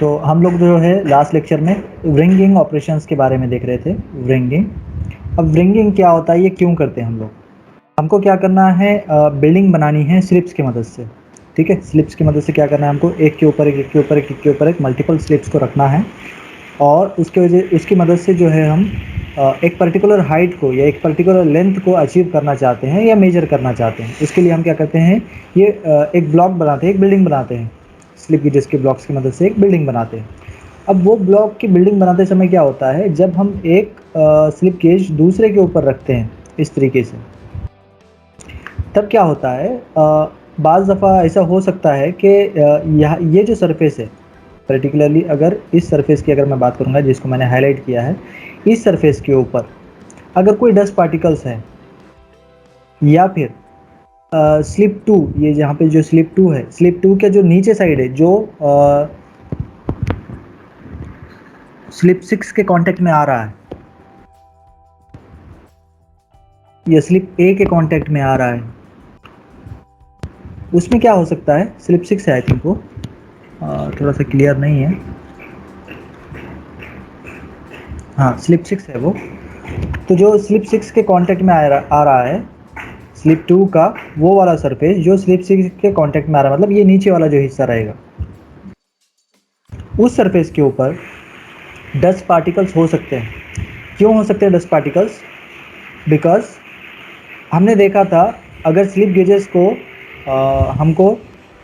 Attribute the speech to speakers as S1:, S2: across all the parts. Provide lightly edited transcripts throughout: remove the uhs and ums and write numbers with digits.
S1: तो हम लोग जो है लास्ट लेक्चर में रिंगिंग ऑपरेशंस के बारे में देख रहे थे। रिंगिंग, अब रिंगिंग क्या होता है, ये क्यों करते हैं हम लोग। हमको क्या करना है, बिल्डिंग बनानी है स्लिप्स की मदद से। ठीक है, स्लिप्स की मदद से क्या करना है हमको, एक के ऊपर एक, एक के ऊपर एक, एक के ऊपर एक मल्टीपल स्लिप्स को रखना है और उसकी मदद से जो है हम एक पर्टिकुलर हाइट को या एक पर्टिकुलर लेंथ को अचीव करना चाहते हैं या मेजर करना चाहते हैं। उसके लिए हम क्या करते हैं, ये एक ब्लॉक बनाते हैं, एक बिल्डिंग बनाते हैं। स्लिप गेजेस के ब्लॉक्स की मदद से एक बिल्डिंग बनाते हैं। अब वो ब्लॉक की बिल्डिंग बनाते समय क्या होता है, जब हम एक स्लिप गेज दूसरे के ऊपर रखते हैं इस तरीके से, तब क्या होता है, बाज़ दफ़ा ऐसा हो सकता है कि यहाँ ये जो सरफेस है, पर्टिकुलरली अगर इस सरफेस की अगर मैं बात करूँगा जिसको मैंने हाईलाइट किया है, इस सरफेस के ऊपर अगर कोई डस्ट पार्टिकल्स है या फिर स्लिप 2, ये जहाँ पे जो स्लिप 2 है, स्लिप 2 का जो नीचे साइड है, जो स्लिप 6 के कांटेक्ट में आ रहा है या स्लिप ए के कांटेक्ट में आ रहा है, उसमें क्या हो सकता है, स्लिप 6 है आई थिंक वो, थोड़ा सा क्लियर नहीं है, हाँ स्लिप 6 है वो। तो जो स्लिप 6 के कांटेक्ट में आ रहा है स्लिप 2 का वो वाला सरफेस जो स्लिप 6 के कांटेक्ट में आ रहा है, मतलब ये नीचे वाला जो हिस्सा रहेगा, उस सरफेस के ऊपर डस्ट पार्टिकल्स हो सकते हैं। क्यों हो सकते हैं डस्ट पार्टिकल्स? बिकॉज हमने देखा था, अगर स्लिप गेजेस को हमको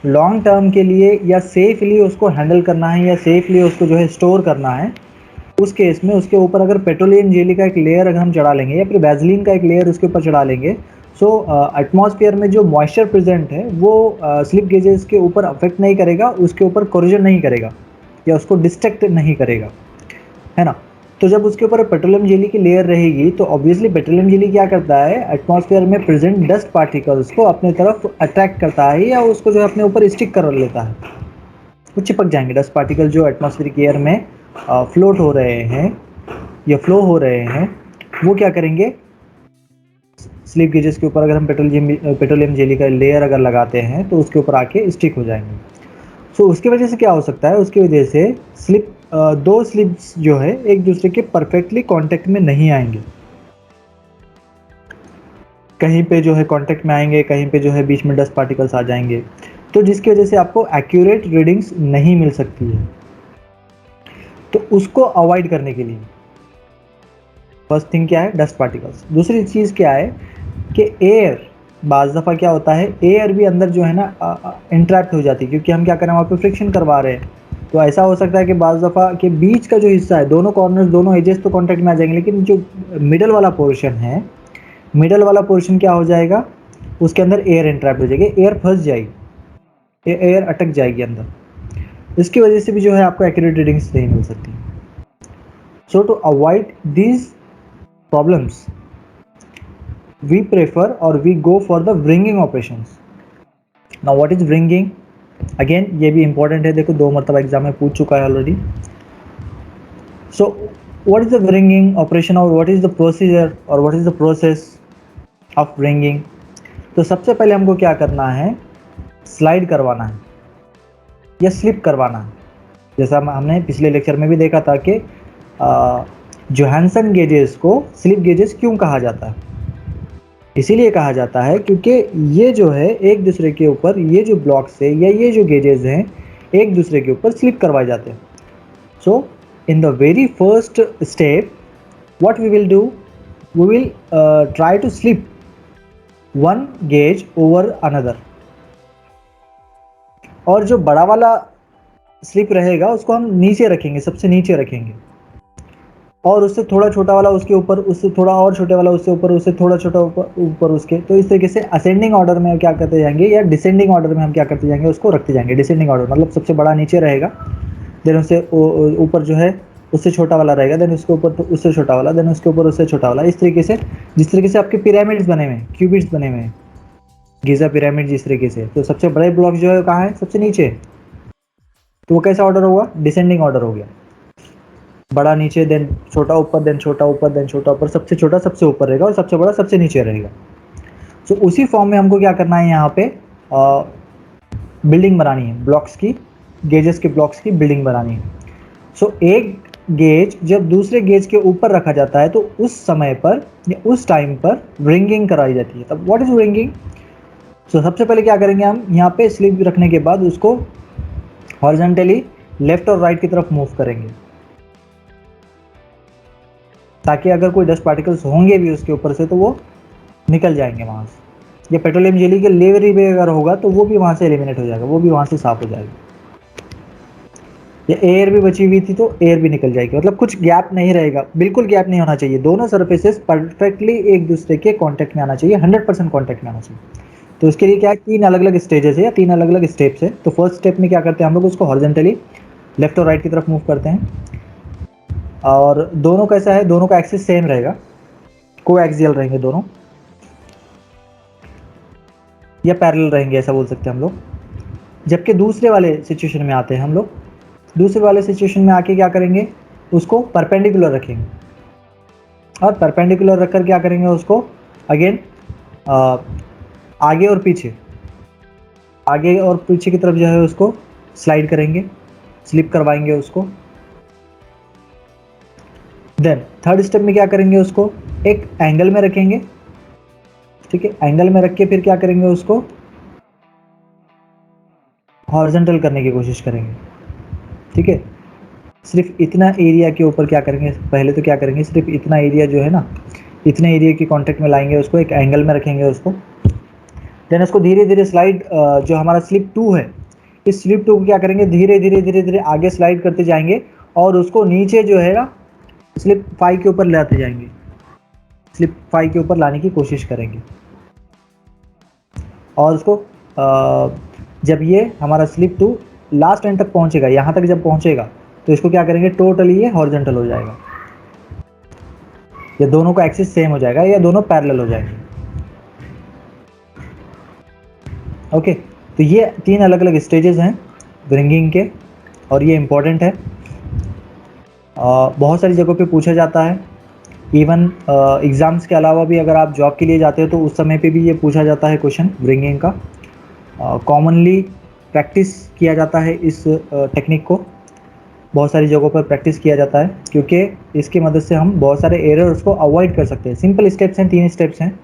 S1: लॉन्ग टर्म के लिए या सेफली उसको हैंडल करना है या सेफली उसको जो है स्टोर करना है, उस केस में उसके ऊपर अगर पेट्रोलियम जेली का एक लेयर अगर हम चढ़ा लेंगे या फिर वैसलीन का एक लेयर उसके ऊपर चढ़ा लेंगे, सो एटमॉस्फेयर में जो मॉइस्चर प्रेजेंट है वो स्लिप गेजेस के ऊपर अफेक्ट नहीं करेगा, उसके ऊपर कोरोजन नहीं करेगा या उसको डिस्ट्रैक्ट नहीं करेगा, है ना। तो जब उसके ऊपर पेट्रोलियम जेली की लेयर रहेगी तो ऑब्वियसली पेट्रोलियम जेली क्या करता है, एटमॉस्फेयर में प्रेजेंट डस्ट पार्टिकल्स को अपने तरफ अट्रैक्ट करता है या उसको जो है अपने ऊपर स्टिक कर लेता है, वो चिपक जाएंगे। डस्ट पार्टिकल जो एटमॉस्फेरिक एयर में फ्लोट हो रहे हैं या फ्लो हो रहे हैं, वो क्या करेंगे, स्लिप गेजेस के ऊपर अगर हम पेट्रोलियम जेली का लेयर अगर लगाते हैं तो उसके ऊपर आके स्टिक हो जाएंगे। सो उसकी वजह से क्या हो सकता है, उसकी वजह से दो स्लिप्स जो है एक दूसरे के परफेक्टली कांटेक्ट में नहीं आएंगे, कहीं पे जो है कांटेक्ट में आएंगे, कहीं पे जो है बीच में डस्ट पार्टिकल्स आ जाएंगे, तो जिसकी वजह से आपको एक्यूरेट रीडिंग्स नहीं मिल सकती है। तो उसको अवॉइड करने के लिए फर्स्ट थिंग क्या है, डस्ट पार्टिकल्स। दूसरी चीज़ क्या है कि एयर, बाज़ दफ़ा क्या होता है, एयर भी अंदर जो है ना इंट्रैप्ट हो जाती है, क्योंकि हम क्या कर रहे हैं, वहाँ पे फ्रिक्शन करवा रहे हैं। तो ऐसा हो सकता है कि बाज़ दफ़ा के बीच का जो हिस्सा है, दोनों कॉर्नर्स दोनों एजेस तो कांटेक्ट में आ जाएंगे, लेकिन जो मिडल वाला पोर्शन है, मिडल वाला पोर्शन क्या हो जाएगा, उसके अंदर एयर इंट्रैप्ट हो जाएगी, एयर फंस जाएगी, एयर अटक जाएगी अंदर। इसकी वजह से भी जो है आपको एक्यूरेट रीडिंग्स नहीं मिल सकती। So to avoid these problems we prefer or we go for the wringing operations. Now what is wringing? Again ये भी important है, देखो 2 मरतबा एग्जाम में पूछ चुका है already. So what is the wringing operation or what is the procedure or what is the process of wringing? तो सबसे पहले हमको क्या करना है, स्लाइड करवाना है या स्लिप करवाना है। जैसा हमने पिछले लेक्चर में भी देखा था कि जोहानसन गेजेस को स्लिप गेजेस क्यों कहा जाता है, इसीलिए कहा जाता है क्योंकि ये जो है एक दूसरे के ऊपर, ये जो ब्लॉक्स है या ये जो गेजेस हैं एक दूसरे के ऊपर स्लिप करवाए जाते हैं। So in the very first step what we will do, we will try to slip one gauge over another, और जो बड़ा वाला स्लिप रहेगा उसको हम नीचे रखेंगे, सबसे नीचे रखेंगे, और उससे थोड़ा छोटा वाला उसके ऊपर, उससे थोड़ा और छोटे वाला उससे ऊपर, उससे थोड़ा छोटा ऊपर उसके। तो इस तरीके से असेंडिंग ऑर्डर में क्या करते जाएंगे या डिसेंडिंग ऑर्डर में हम क्या करते जाएंगे, उसको रखते जाएंगे। डिसेंडिंग ऑर्डर मतलब सबसे बड़ा नीचे रहेगा, देन उससे ऊपर जो है उससे छोटा वाला रहेगा, देन उसके ऊपर तो उससे छोटा वाला, देन उसके ऊपर उससे छोटा वाला। इस तरीके से जिस तरीके से आपके पिरामिड्स बने हुए हैं, क्यूबिट्स बने हुए हैं, गीज़ा पिरामिड जिस तरीके से, तो सबसे बड़े ब्लॉक जो है कहाँ है, सबसे नीचे। तो वो कैसा ऑर्डर होगा, डिसेंडिंग ऑर्डर हो गया, बड़ा नीचे, देन छोटा ऊपर, देन छोटा ऊपर, देन छोटा ऊपर, सबसे छोटा सबसे ऊपर रहेगा और सबसे बड़ा सबसे नीचे रहेगा। तो उसी फॉर्म में हमको क्या करना है, यहाँ पे बिल्डिंग बनानी है ब्लॉक्स की, गेजेस के ब्लॉक्स की बिल्डिंग बनानी है। सो एक गेज जब दूसरे गेज के ऊपर रखा जाता है तो उस समय पर या उस टाइम पर रिंगिंग कराई जाती है। तब व्हाट इज रिंगिंग? सो सबसे पहले क्या करेंगे, हम यहाँ पे स्लिप रखने के बाद उसको हॉरिजॉन्टली लेफ्ट और राइट की तरफ मूव करेंगे, ताकि अगर कोई डस्ट पार्टिकल्स होंगे भी उसके ऊपर से तो वो निकल जाएंगे वहाँ से। या पेट्रोलियम जेली के लेवरी भी अगर होगा तो वो भी वहाँ से एलिमिनेट हो जाएगा, वो भी वहाँ से साफ हो जाएगा। या एयर भी बची हुई थी तो एयर भी निकल जाएगी, मतलब कुछ गैप नहीं रहेगा, बिल्कुल गैप नहीं होना चाहिए। दोनों सरफेसेस परफेक्टली एक दूसरे के कांटेक्ट में आना चाहिए, 100% कांटेक्ट में आना चाहिए। तो इसके लिए क्या है, 3 अलग अलग स्टेजेस है या 3 अलग अलग स्टेप्स है। तो फर्स्ट स्टेप में क्या करते हैं हम लोग, उसको हॉरिजॉन्टली लेफ्ट और राइट की तरफ मूव करते हैं, और दोनों कैसा है, दोनों का एक्सिस सेम रहेगा, को एक्सियल रहेंगे दोनों, या पैरेलल रहेंगे ऐसा बोल सकते हैं हम लोग। जबकि दूसरे वाले सिचुएशन में आते हैं हम लोग, दूसरे वाले सिचुएशन में आके क्या करेंगे, उसको परपेंडिकुलर रखेंगे, और परपेंडिकुलर रखकर क्या करेंगे, उसको अगेन आगे और पीछे, आगे और पीछे की तरफ जो है उसको स्लाइड करेंगे, स्लिप करवाएंगे उसको। देन थर्ड स्टेप में क्या करेंगे, उसको एक एंगल में रखेंगे, ठीक है। एंगल में रख के फिर क्या करेंगे, उसको हॉरिजॉन्टल करने की कोशिश करेंगे, ठीक है। सिर्फ इतना एरिया के ऊपर क्या करेंगे, पहले तो क्या करेंगे, सिर्फ इतना एरिया जो है ना, इतने एरिया की कांटेक्ट में लाएंगे उसको, एक एंगल में रखेंगे उसको। देन उसको धीरे धीरे स्लाइड, जो हमारा स्लिप 2 है, इस स्लिप 2 को क्या करेंगे, धीरे धीरे धीरे धीरे आगे स्लाइड करते जाएंगे, और उसको नीचे जो है ना स्लिप 5 के ऊपर लाते जाएंगे, स्लिप 5 के ऊपर लाने की कोशिश करेंगे। और उसको जब ये हमारा स्लिप 2 लास्ट एंड तक पहुंचेगा, यहाँ तक जब पहुंचेगा तो इसको क्या करेंगे, टोटली ये हॉरिजॉन्टल हो जाएगा, या दोनों का एक्सिस सेम हो जाएगा, या दोनों पैरेलल हो जाएंगे। ओके, तो ये 3 अलग अलग स्टेजेस हैं रिंगिंग के, और ये इम्पॉर्टेंट है। बहुत सारी जगहों पे पूछा जाता है, इवन एग्ज़ाम्स के अलावा भी अगर आप जॉब के लिए जाते हो तो उस समय पे भी ये पूछा जाता है क्वेश्चन रिंगिंग का। कॉमनली प्रैक्टिस किया जाता है इस टेक्निक को, बहुत सारी जगहों पर प्रैक्टिस किया जाता है, क्योंकि इसकी मदद से हम बहुत सारे एरर्स को अवॉइड कर सकते हैं। सिंपल स्टेप्स हैं, 3 स्टेप्स हैं,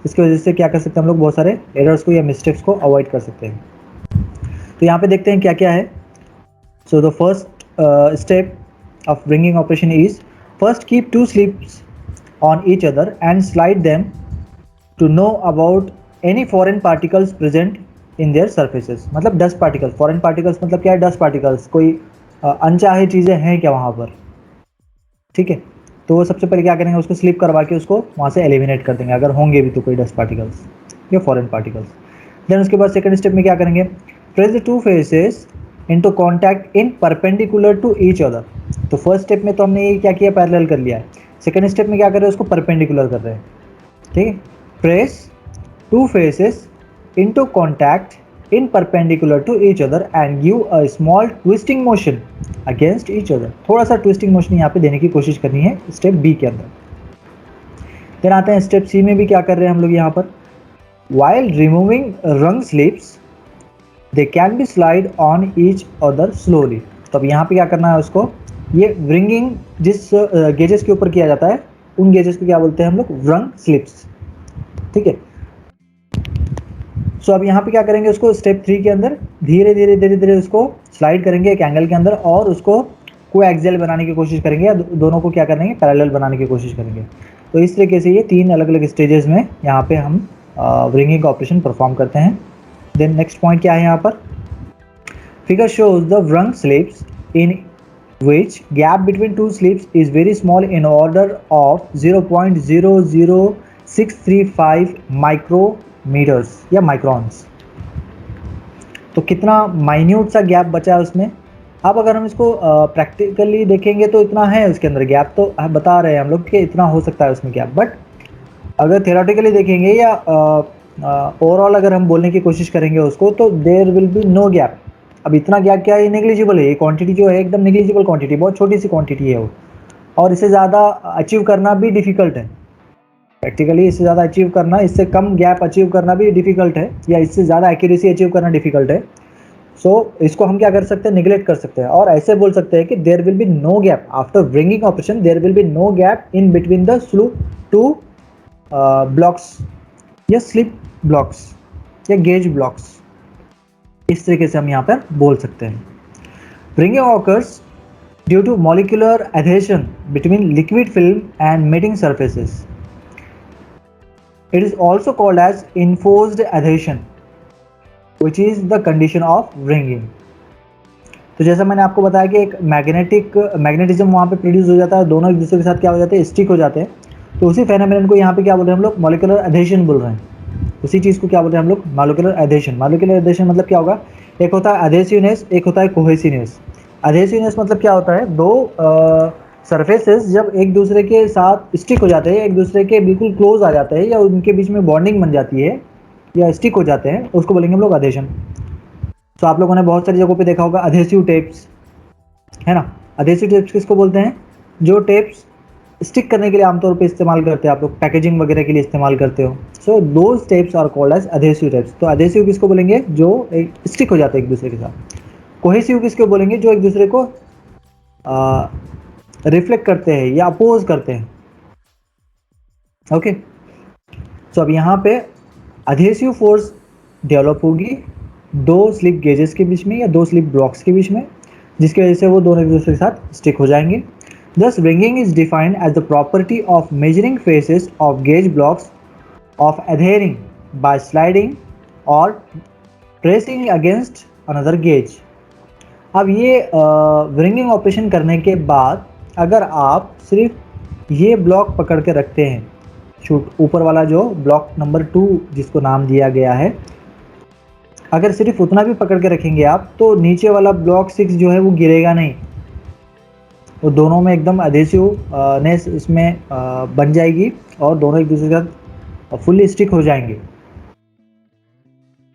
S1: इसकी वजह से क्या कर सकते हैं हम लोग, बहुत सारे एरर्स को या मिस्टेक्स को अवॉइड कर सकते हैं। तो यहाँ पे देखते हैं क्या क्या है। So the first step of ringing operation is, first keep 2 slips on each other and slide them to know about any foreign particles present in their surfaces। मतलब डस्ट पार्टिकल्स, फॉरेन पार्टिकल्स मतलब क्या है, dust particles, कोई अनचाहे चीज़ें हैं क्या वहाँ पर, ठीक है। तो वो सबसे पहले क्या करेंगे, उसको स्लिप करवा के उसको वहाँ से एलिमिनेट कर देंगे, अगर होंगे भी तो कोई डस्ट पार्टिकल्स या फॉरेन पार्टिकल्स। देन उसके बाद सेकंड स्टेप में क्या करेंगे, press the 2 faces into contact in perpendicular to each other. तो फर्स्ट स्टेप में तो हमने ये क्या किया, पैरेलल कर लिया है। सेकंड स्टेप में क्या कर रहे हैं, उसको परपेंडिकुलर कर रहे हैं, ठीक है। Press 2 faces into contact in perpendicular to each other and give a small twisting motion against each other. थोड़ा सा ट्विस्टिंग मोशन यहाँ पे देने की कोशिश करनी है स्टेप बी के अंदर। देन आते हैं स्टेप सी में, भी क्या कर रहे हैं हम लोग यहाँ पर, वाइल रिमूविंग रंग slips they can be slide on each other slowly. तो अब यहाँ पे क्या करना है, उसको ये रिंगिंग जिस गेजेस के ऊपर किया जाता है उन गेजेस को क्या बोलते हैं हम लोग, रंग स्लिप्स, ठीक है। सो अब यहाँ पे क्या करेंगे, उसको स्टेप 3 के अंदर धीरे धीरे धीरे धीरे उसको स्लाइड करेंगे एक एंगल के अंदर, और उसको को एक्सियल बनाने की कोशिश करेंगे, या दोनों को क्या करेंगे, पैरेलल बनाने की कोशिश करेंगे। तो इस तरीके से ये 3 अलग अलग स्टेजेस में यहाँ पे हम रिंगिंग का ऑपरेशन परफॉर्म करते हैं। देन नेक्स्ट पॉइंट क्या है यहाँ पर, फिगर शोज द रंग slips in which gap between 2 slips is very small in order of 0.00635 micrometers या microns। तो कितना माइन्यूट सा गैप बचा है उसमें। अब अगर हम इसको प्रैक्टिकली देखेंगे तो इतना है उसके अंदर गैप, तो बता रहे हैं हम लोग कि इतना हो सकता है उसमें गैप, बट अगर थ्योरेटिकली देखेंगे या ओवरऑल अगर हम बोलने की कोशिश करेंगे उसको, तो there will be no gap. अब इतना गैप क्या है, नेग्लिजिबल है, ये क्वांटिटी जो है एकदम नेग्लिजिबल क्वांटिटी, बहुत छोटी सी क्वांटिटी है वो, और इससे ज़्यादा अचीव करना भी डिफ़िकल्ट है प्रैक्टिकली। इससे ज़्यादा अचीव करना, इससे कम गैप अचीव करना भी डिफ़िकल्ट है, या इससे ज़्यादा एक्यूरेसी अचीव करना डिफ़िकल्ट है। इसको हम क्या कर सकते हैं, निगलेक्ट कर सकते हैं और ऐसे बोल सकते हैं कि there will be no gap after wringing operation, there will be no gap in between the two blocks या स्लिप ब्लॉक्स या गेज ब्लॉक्स, इस तरीके से हम यहाँ पर बोल सकते हैं। Wringing occurs due to molecular adhesion between liquid film and meeting surfaces. It is also called as enforced adhesion which is the condition of wringing. तो जैसा मैंने आपको बताया कि एक मैग्नेटिज्म वहाँ पे प्रोड्यूस हो जाता है, दोनों एक दूसरे के साथ क्या हो जाते हैं, स्टिक हो जाते हैं। तो उसी फेनोमेनन को यहाँ पे क्या बोल रहे हैं हम लोग, मॉलिक्यूलर एडहेशन बोल रहे हैं। उसी चीज़ को क्या बोल रहे हैं हम लोग, मॉलिक्यूलर एडहेशन। मॉलिक्यूलर एडहेशन मतलब क्या होगा, एक होता है एडहेसिवनेस, एक होता है कोहेसिवनेस। एडहेसिवनेस मतलब क्या होता है, दो सरफेसेस जब एक दूसरे के साथ स्टिक हो जाते हैं, एक दूसरे के बिल्कुल क्लोज आ जाते हैं या उनके बीच में बॉन्डिंग बन जाती है या स्टिक हो जाते हैं, उसको बोलेंगे हम लोग एडहेशन। तो आप लोगों ने बहुत सारी जगहों पे देखा होगा एडहेसिव टेप्स, है ना। एडहेसिव टेप्स किसको बोलते हैं, जो टेप्स स्टिक करने के लिए आमतौर पे इस्तेमाल करते हैं, आप लोग पैकेजिंग वगैरह के लिए इस्तेमाल करते हो। So those tapes are called as adhesive tapes. तो एडहेसिव किसको बोलेंगे, जो स्टिक हो जाते हैं एक दूसरे के साथ। कोहेसिव किसको बोलेंगे, जो एक दूसरे को रिफ्लेक्ट करते हैं या अपोज करते हैं। ओके, सो अब यहाँ पे एडहेसिव फोर्स डेवलप होगी दो स्लिप गेजेस के बीच में या दो स्लिप ब्लॉक्स के बीच में, जिसकी वजह से वो दोनों एक दूसरे के साथ स्टिक हो जाएंगे। Thus, ringing is defined as the property of measuring faces of gauge blocks of adhering by sliding or pressing against another gauge. अब ये रिंगिंग ऑपरेशन करने के बाद अगर आप सिर्फ ये ब्लॉक पकड़ के रखते हैं, शूट ऊपर वाला जो ब्लॉक नंबर 2 जिसको नाम दिया गया है, अगर सिर्फ उतना भी पकड़ के रखेंगे आप, तो नीचे वाला ब्लॉक 6 जो है वो गिरेगा नहीं, वो दोनों में एकदम एडहेसिवनेस इसमें बन जाएगी और दोनों एक दूसरे के साथ फुल्ली स्टिक हो जाएंगे।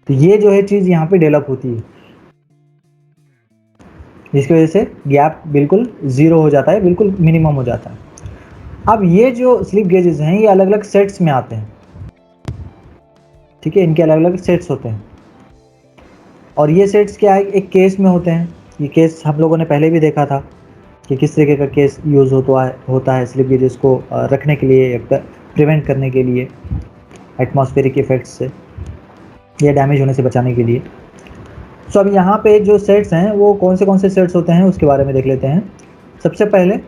S1: तो ये जो है चीज़ यहाँ पे डेवलप होती है, जिसकी वजह से गैप बिल्कुल ज़ीरो हो जाता है, बिल्कुल मिनिमम हो जाता है। अब ये जो स्लिप गेजेस हैं ये अलग अलग सेट्स में आते हैं, ठीक है, इनके अलग अलग सेट्स होते हैं। और ये सेट्स क्या है, एक केस में होते हैं। ये केस हम लोगों ने पहले भी देखा था कि किस तरीके का केस यूज़ होता है स्लिप गेजेस को रखने के लिए, प्रिवेंट करने के लिए एटमॉस्फेरिक इफेक्ट्स से या डैमेज होने से बचाने के लिए। सो अब यहाँ पे जो सेट्स हैं वो कौन से सेट्स होते हैं उसके बारे में देख लेते हैं। सबसे पहले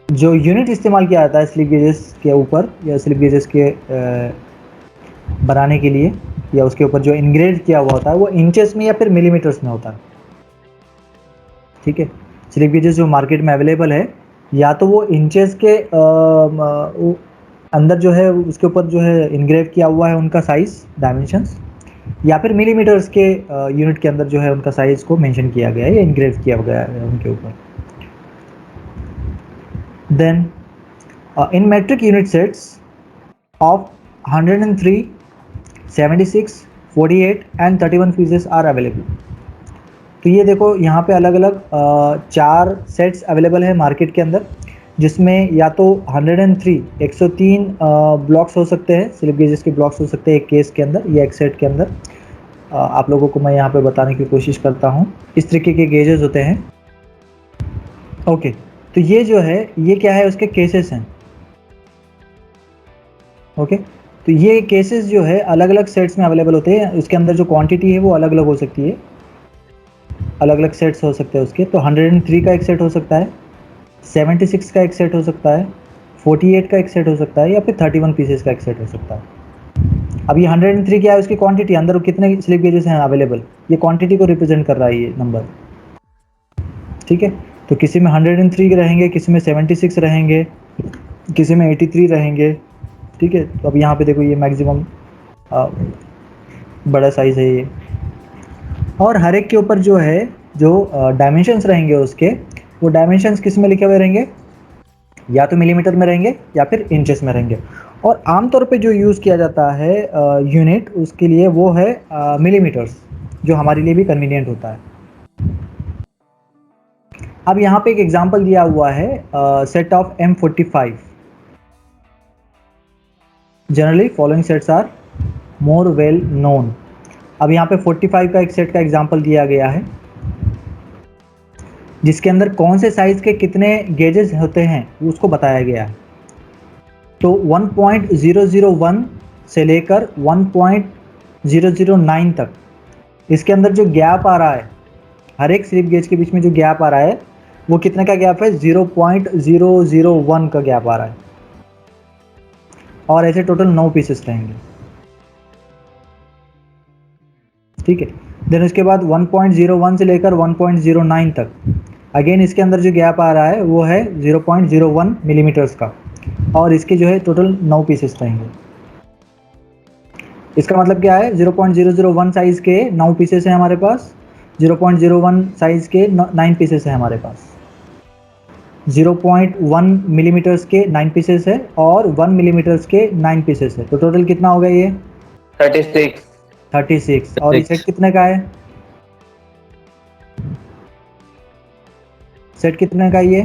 S1: जो यूनिट इस्तेमाल किया जाता है स्लिप गेजेस के ऊपर या स्लिप गेजेस के बनाने के लिए या उसके ऊपर जो इंग्रेव किया हुआ होता है वो इंचेस में या फिर मिलीमीटर्स में होता है, ठीक है। स्लिप गेजेस जो मार्केट में अवेलेबल है, या तो वो इंचेस के अंदर जो है उसके ऊपर जो है इंग्रेव किया हुआ है उनका साइज़, डायमेंशंस, या फिर मिलीमीटर्स के यूनिट के अंदर जो है उनका साइज़ को मेंशन किया गया है या इंग्रेव किया गया है उनके ऊपर। Then in metric unit sets of 103, 76, 48 and 31 pieces are available. तो ये देखो यहाँ पे अलग अलग 4 सेट्स अवेलेबल है मार्केट के अंदर, जिसमें या तो 103 ब्लॉक्स हो सकते हैं, स्लिप गेजेस के ब्लॉक्स हो सकते हैं एक केस के अंदर या एक सेट के अंदर। आप लोगों को मैं यहाँ पे बताने की कोशिश करता हूँ। इस तरीके के गेजेस होते हैं। ओके, तो ये जो है ये क्या है, उसके केसेस हैं। ओके, तो ये केसेस जो है अलग अलग सेट्स में अवेलेबल होते हैं। इसके अंदर जो क्वांटिटी है वो अलग अलग हो सकती है, अलग अलग सेट्स हो सकते हैं उसके। तो 103 का एक सेट हो सकता है, 76 का एक सेट हो सकता है, 48 का एक सेट हो सकता है, या फिर 31 पीसेस का एक सेट हो सकता है। अब ये 103 क्या है, उसकी क्वांटिटी, अंदर कितने स्लिप गेजेस हैं अवेलेबल, ये क्वांटिटी को रिप्रेजेंट कर रहा है ये नंबर, ठीक है। तो किसी में 103 रहेंगे, किसी में 76 रहेंगे, किसी में 83 रहेंगे, ठीक है। तो अब यहाँ पे देखो ये मैक्सिमम बड़ा साइज है ये, और हर एक के ऊपर जो है जो डायमेंशंस रहेंगे उसके, वो डायमेंशंस किस में लिखे हुए रहेंगे, या तो मिलीमीटर में रहेंगे या फिर इंचेस में रहेंगे। और आमतौर पे जो यूज़ किया जाता है यूनिट उसके लिए वो है मिलीमीटर्स, जो हमारे लिए भी कन्वीनियंट होता है। अब यहाँ पे एक एग्जांपल दिया हुआ है set of M45। Generally following sets are more well known. अब यहाँ पे 45 का एक सेट का एग्जांपल दिया गया है, जिसके अंदर कौन से साइज के कितने गेजेस होते हैं उसको बताया गया है। तो 1.001 से लेकर 1.009 तक इसके अंदर जो गैप आ रहा है, हर एक स्लिप गेज के बीच में जो गैप आ रहा है वो कितने का गैप है, 0.001 का गैप आ रहा है। और ऐसे टोटल 9 पीसेस रहेंगे, ठीक है। देन उसके बाद 1.01 से लेकर 1.09 तक अगेन इसके अंदर जो गैप आ रहा है वो है 0.01 मिलीमीटर्स का, और इसके जो है टोटल 9 पीसेस रहेंगे। इसका मतलब क्या है, 0.001 साइज के 9 पीसेस हैं हमारे पास, 0.01 साइज के 9 पीसेस हैं हमारे पास, 0.1 मिलीमीटर्स के 9 पीसेस है और 1 मिलीमीटर्स के 9 पीसेस है। तो टोटल कितना होगा ये, 36। और ये सेट कितने का है, सेट कितने का ये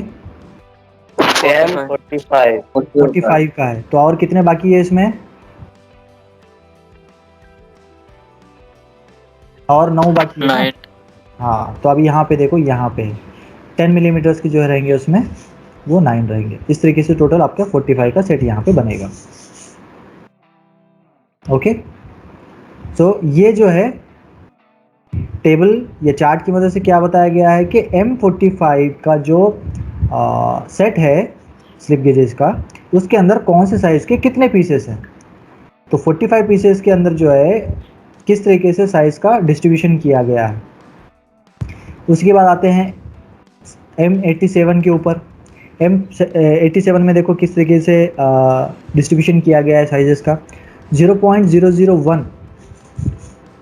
S1: 45 का है। तो और कितने बाकी है इसमें, और 9 बाकी है ना? हाँ, तो अभी यहाँ पे देखो, यहाँ पे 10 मिलीमीटर्स की जो रहेंगे उसमें वो 9 रहेंगे। इस तरीके से टोटल आपका 45 का सेट यहाँ पे बनेगा। ओके, तो ये जो है टेबल या चार्ट की मदद से क्या बताया गया है कि M45 का जो सेट है स्लिप गेजेस का, उसके अंदर कौन से साइज़ के कितने पीसेस हैं। तो 45 पीसेस के अंदर जो है किस तरीके से साइज़ का डिस्ट्रीब्यूशन किया गया है। उसके बाद आते हैं M87 के ऊपर। M87 में देखो किस तरीके से डिस्ट्रीब्यूशन किया गया है साइजेस का। 0.001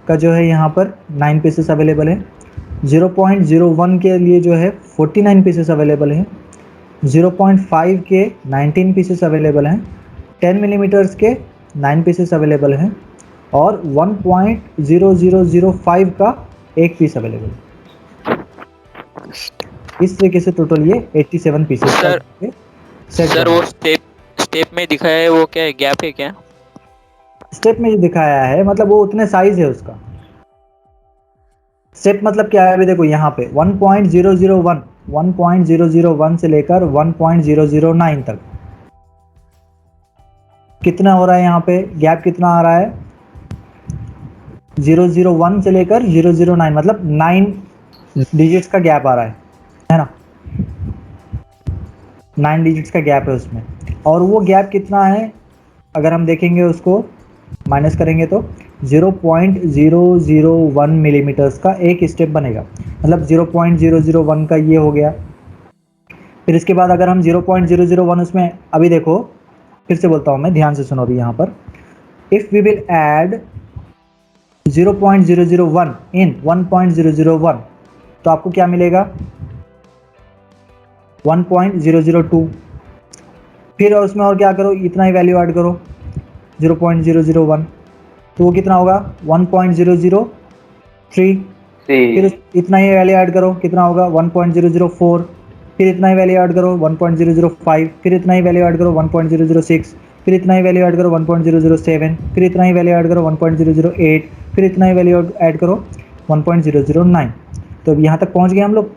S1: का जो है यहाँ पर 9 पीसेस अवेलेबल है, 0.01 के लिए जो है 49 पीसेस अवेलेबल हैं, 0.5 के 19 पीसेस अवेलेबल हैं, 10 मिलीमीटर्स के 9 पीसेस अवेलेबल हैं, और 1.0005 का एक पीस अवेलेबल है। इस तरीके से टोटल ये 87 पीसेस
S2: सर वो स्टेप में दिखाया है वो क्या है, गैप है क्या?
S1: स्टेप में जो दिखाया है मतलब वो उतने साइज है उसका। स्टेप मतलब क्या है, अभी देखो यहाँ पे 1.001 से लेकर 1.009 तक कितना हो रहा है, यहाँ पे गैप कितना आ रहा है, 001 से लेकर 009 मतलब 9 डिजिट्स का गैप आ रहा है ना, 9 डिजिट्स का गैप है उसमें। और वो गैप कितना है, अगर हम देखेंगे उसको माइनस करेंगे तो 0.001 मिलीमीटर्स का एक स्टेप बनेगा, मतलब 0.001 का ये हो गया। फिर इसके बाद अगर हम 0.001 उसमें, अभी देखो फिर से बोलता हूँ मैं, ध्यान से सुनो अभी यहाँ पर, इफ़ वी विल ऐड 0.001 इन 1.001 तो आपको क्या मिलेगा 1.002। फिर और उसमें और क्या करो, इतना ही वैल्यू ऐड करो 0.001 तो वो कितना होगा 1.003। फिर इतना ही वैल्यू ऐड करो, कितना होगा 1.004। फिर इतना ही वैल्यू ऐड करो 1.005। फिर इतना ही वैल्यू ऐड करो 1.006। फिर इतना ही वैल्यू ऐड करो 1.007। फिर इतना ही वैल्यू ऐड करो 1.008। फिर इतना ही वैल्यू ऐड करो 1.009। तो अब यहाँ तक पहुँच गए हम लोग।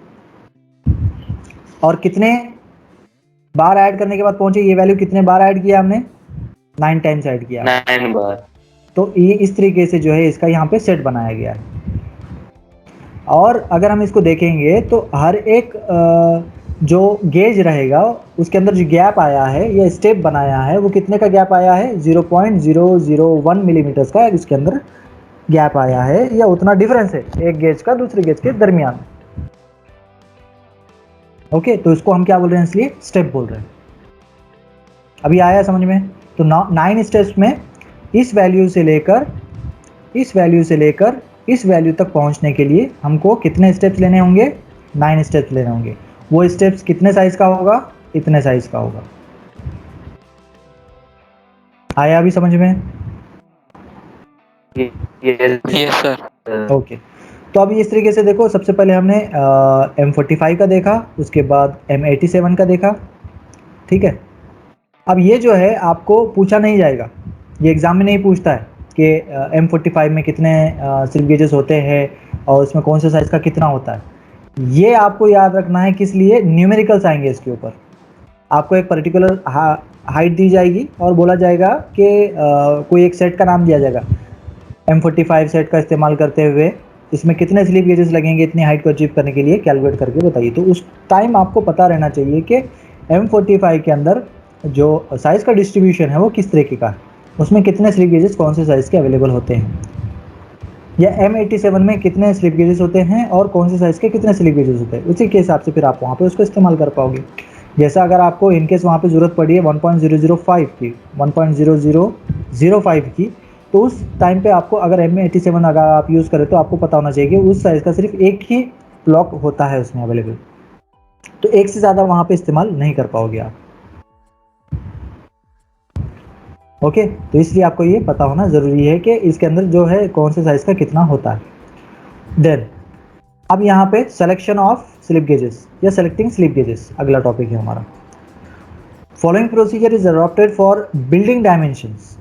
S1: और कितने बार ऐड करने के बाद पहुँचे, ये वैल्यू कितने बार ऐड किया हमने, 9 टाइम्स ऐड किया,
S3: 9 बार।
S1: तो ये इस तरीके से जो है इसका यहाँ पे सेट बनाया गया है। और अगर हम इसको देखेंगे तो हर एक जो गेज रहेगा उसके अंदर जो गैप आया है या स्टेप बनाया है वो कितने का गैप आया है, 0.001 मिलीमीटर्स का इसके अंदर गैप आया है, या उतना डिफरेंस है एक गेज का दूसरे गेज के दरमियान। ओके, तो इसको हम क्या बोल रहे हैं, इसलिए स्टेप बोल रहे हैं। अभी आया समझ में? तो 9 स्टेप्स में इस वैल्यू से लेकर इस वैल्यू तक पहुंचने के लिए हमको कितने स्टेप्स लेने होंगे, 9 स्टेप्स लेने होंगे। वो स्टेप्स कितने साइज का होगा, इतने साइज का होगा। आया अभी समझ में?
S2: Yes sir.
S1: ओके, तो अभी इस तरीके से देखो, सबसे पहले हमने M45 का देखा, उसके बाद M87 का देखा, ठीक है। अब ये जो है आपको पूछा नहीं जाएगा, ये एग्जाम में नहीं पूछता है, कि M45 में कितने स्लिप गेजेस होते हैं और उसमें कौन से साइज़ का कितना होता है। ये आपको याद रखना है, किस लिए? न्यूमेरिकल्स आएंगे इसके ऊपर। आपको एक पर्टिकुलर हाइट दी जाएगी और बोला जाएगा कि कोई एक सेट का नाम दिया जाएगा, M45 सेट का इस्तेमाल करते हुए इसमें कितने स्लिप गेजेस लगेंगे इतनी हाइट को अचीव करने के लिए, कैलकुलेट करके बताइए। तो उस टाइम आपको पता रहना चाहिए कि M45 के अंदर जो साइज़ का डिस्ट्रीब्यूशन है वो किस तरीके का है, उसमें कितने स्लिप गेजेस कौन से साइज़ के अवेलेबल होते हैं, या M87 में कितने स्लिप गेजेस होते हैं और कौन से साइज़ के कितने स्लिप गेजेस होते हैं। उसी के हिसाब से फिर आप वहाँ पे उसको इस्तेमाल कर पाओगे। जैसा अगर आपको इनकेस वहाँ पे ज़रूरत पड़ी है 1.005 की, 1.0005 की, तो उस टाइम पे आपको अगर M87 अगर आप यूज़ करें तो आपको पता होना चाहिए कि उस साइज़ का सिर्फ एक ही ब्लॉक होता है उसमें अवेलेबल, तो एक से ज़्यादा वहाँ पे इस्तेमाल नहीं कर पाओगे आप। ओके, तो इसलिए आपको ये पता होना ज़रूरी है कि इसके अंदर जो है कौन से साइज़ का कितना होता है। देन अब यहाँ पे सिलेक्शन ऑफ स्लिप गेजेस या सेलेक्टिंग स्लिप गेजेस अगला टॉपिक है हमारा। Following procedure is adopted for building dimensions.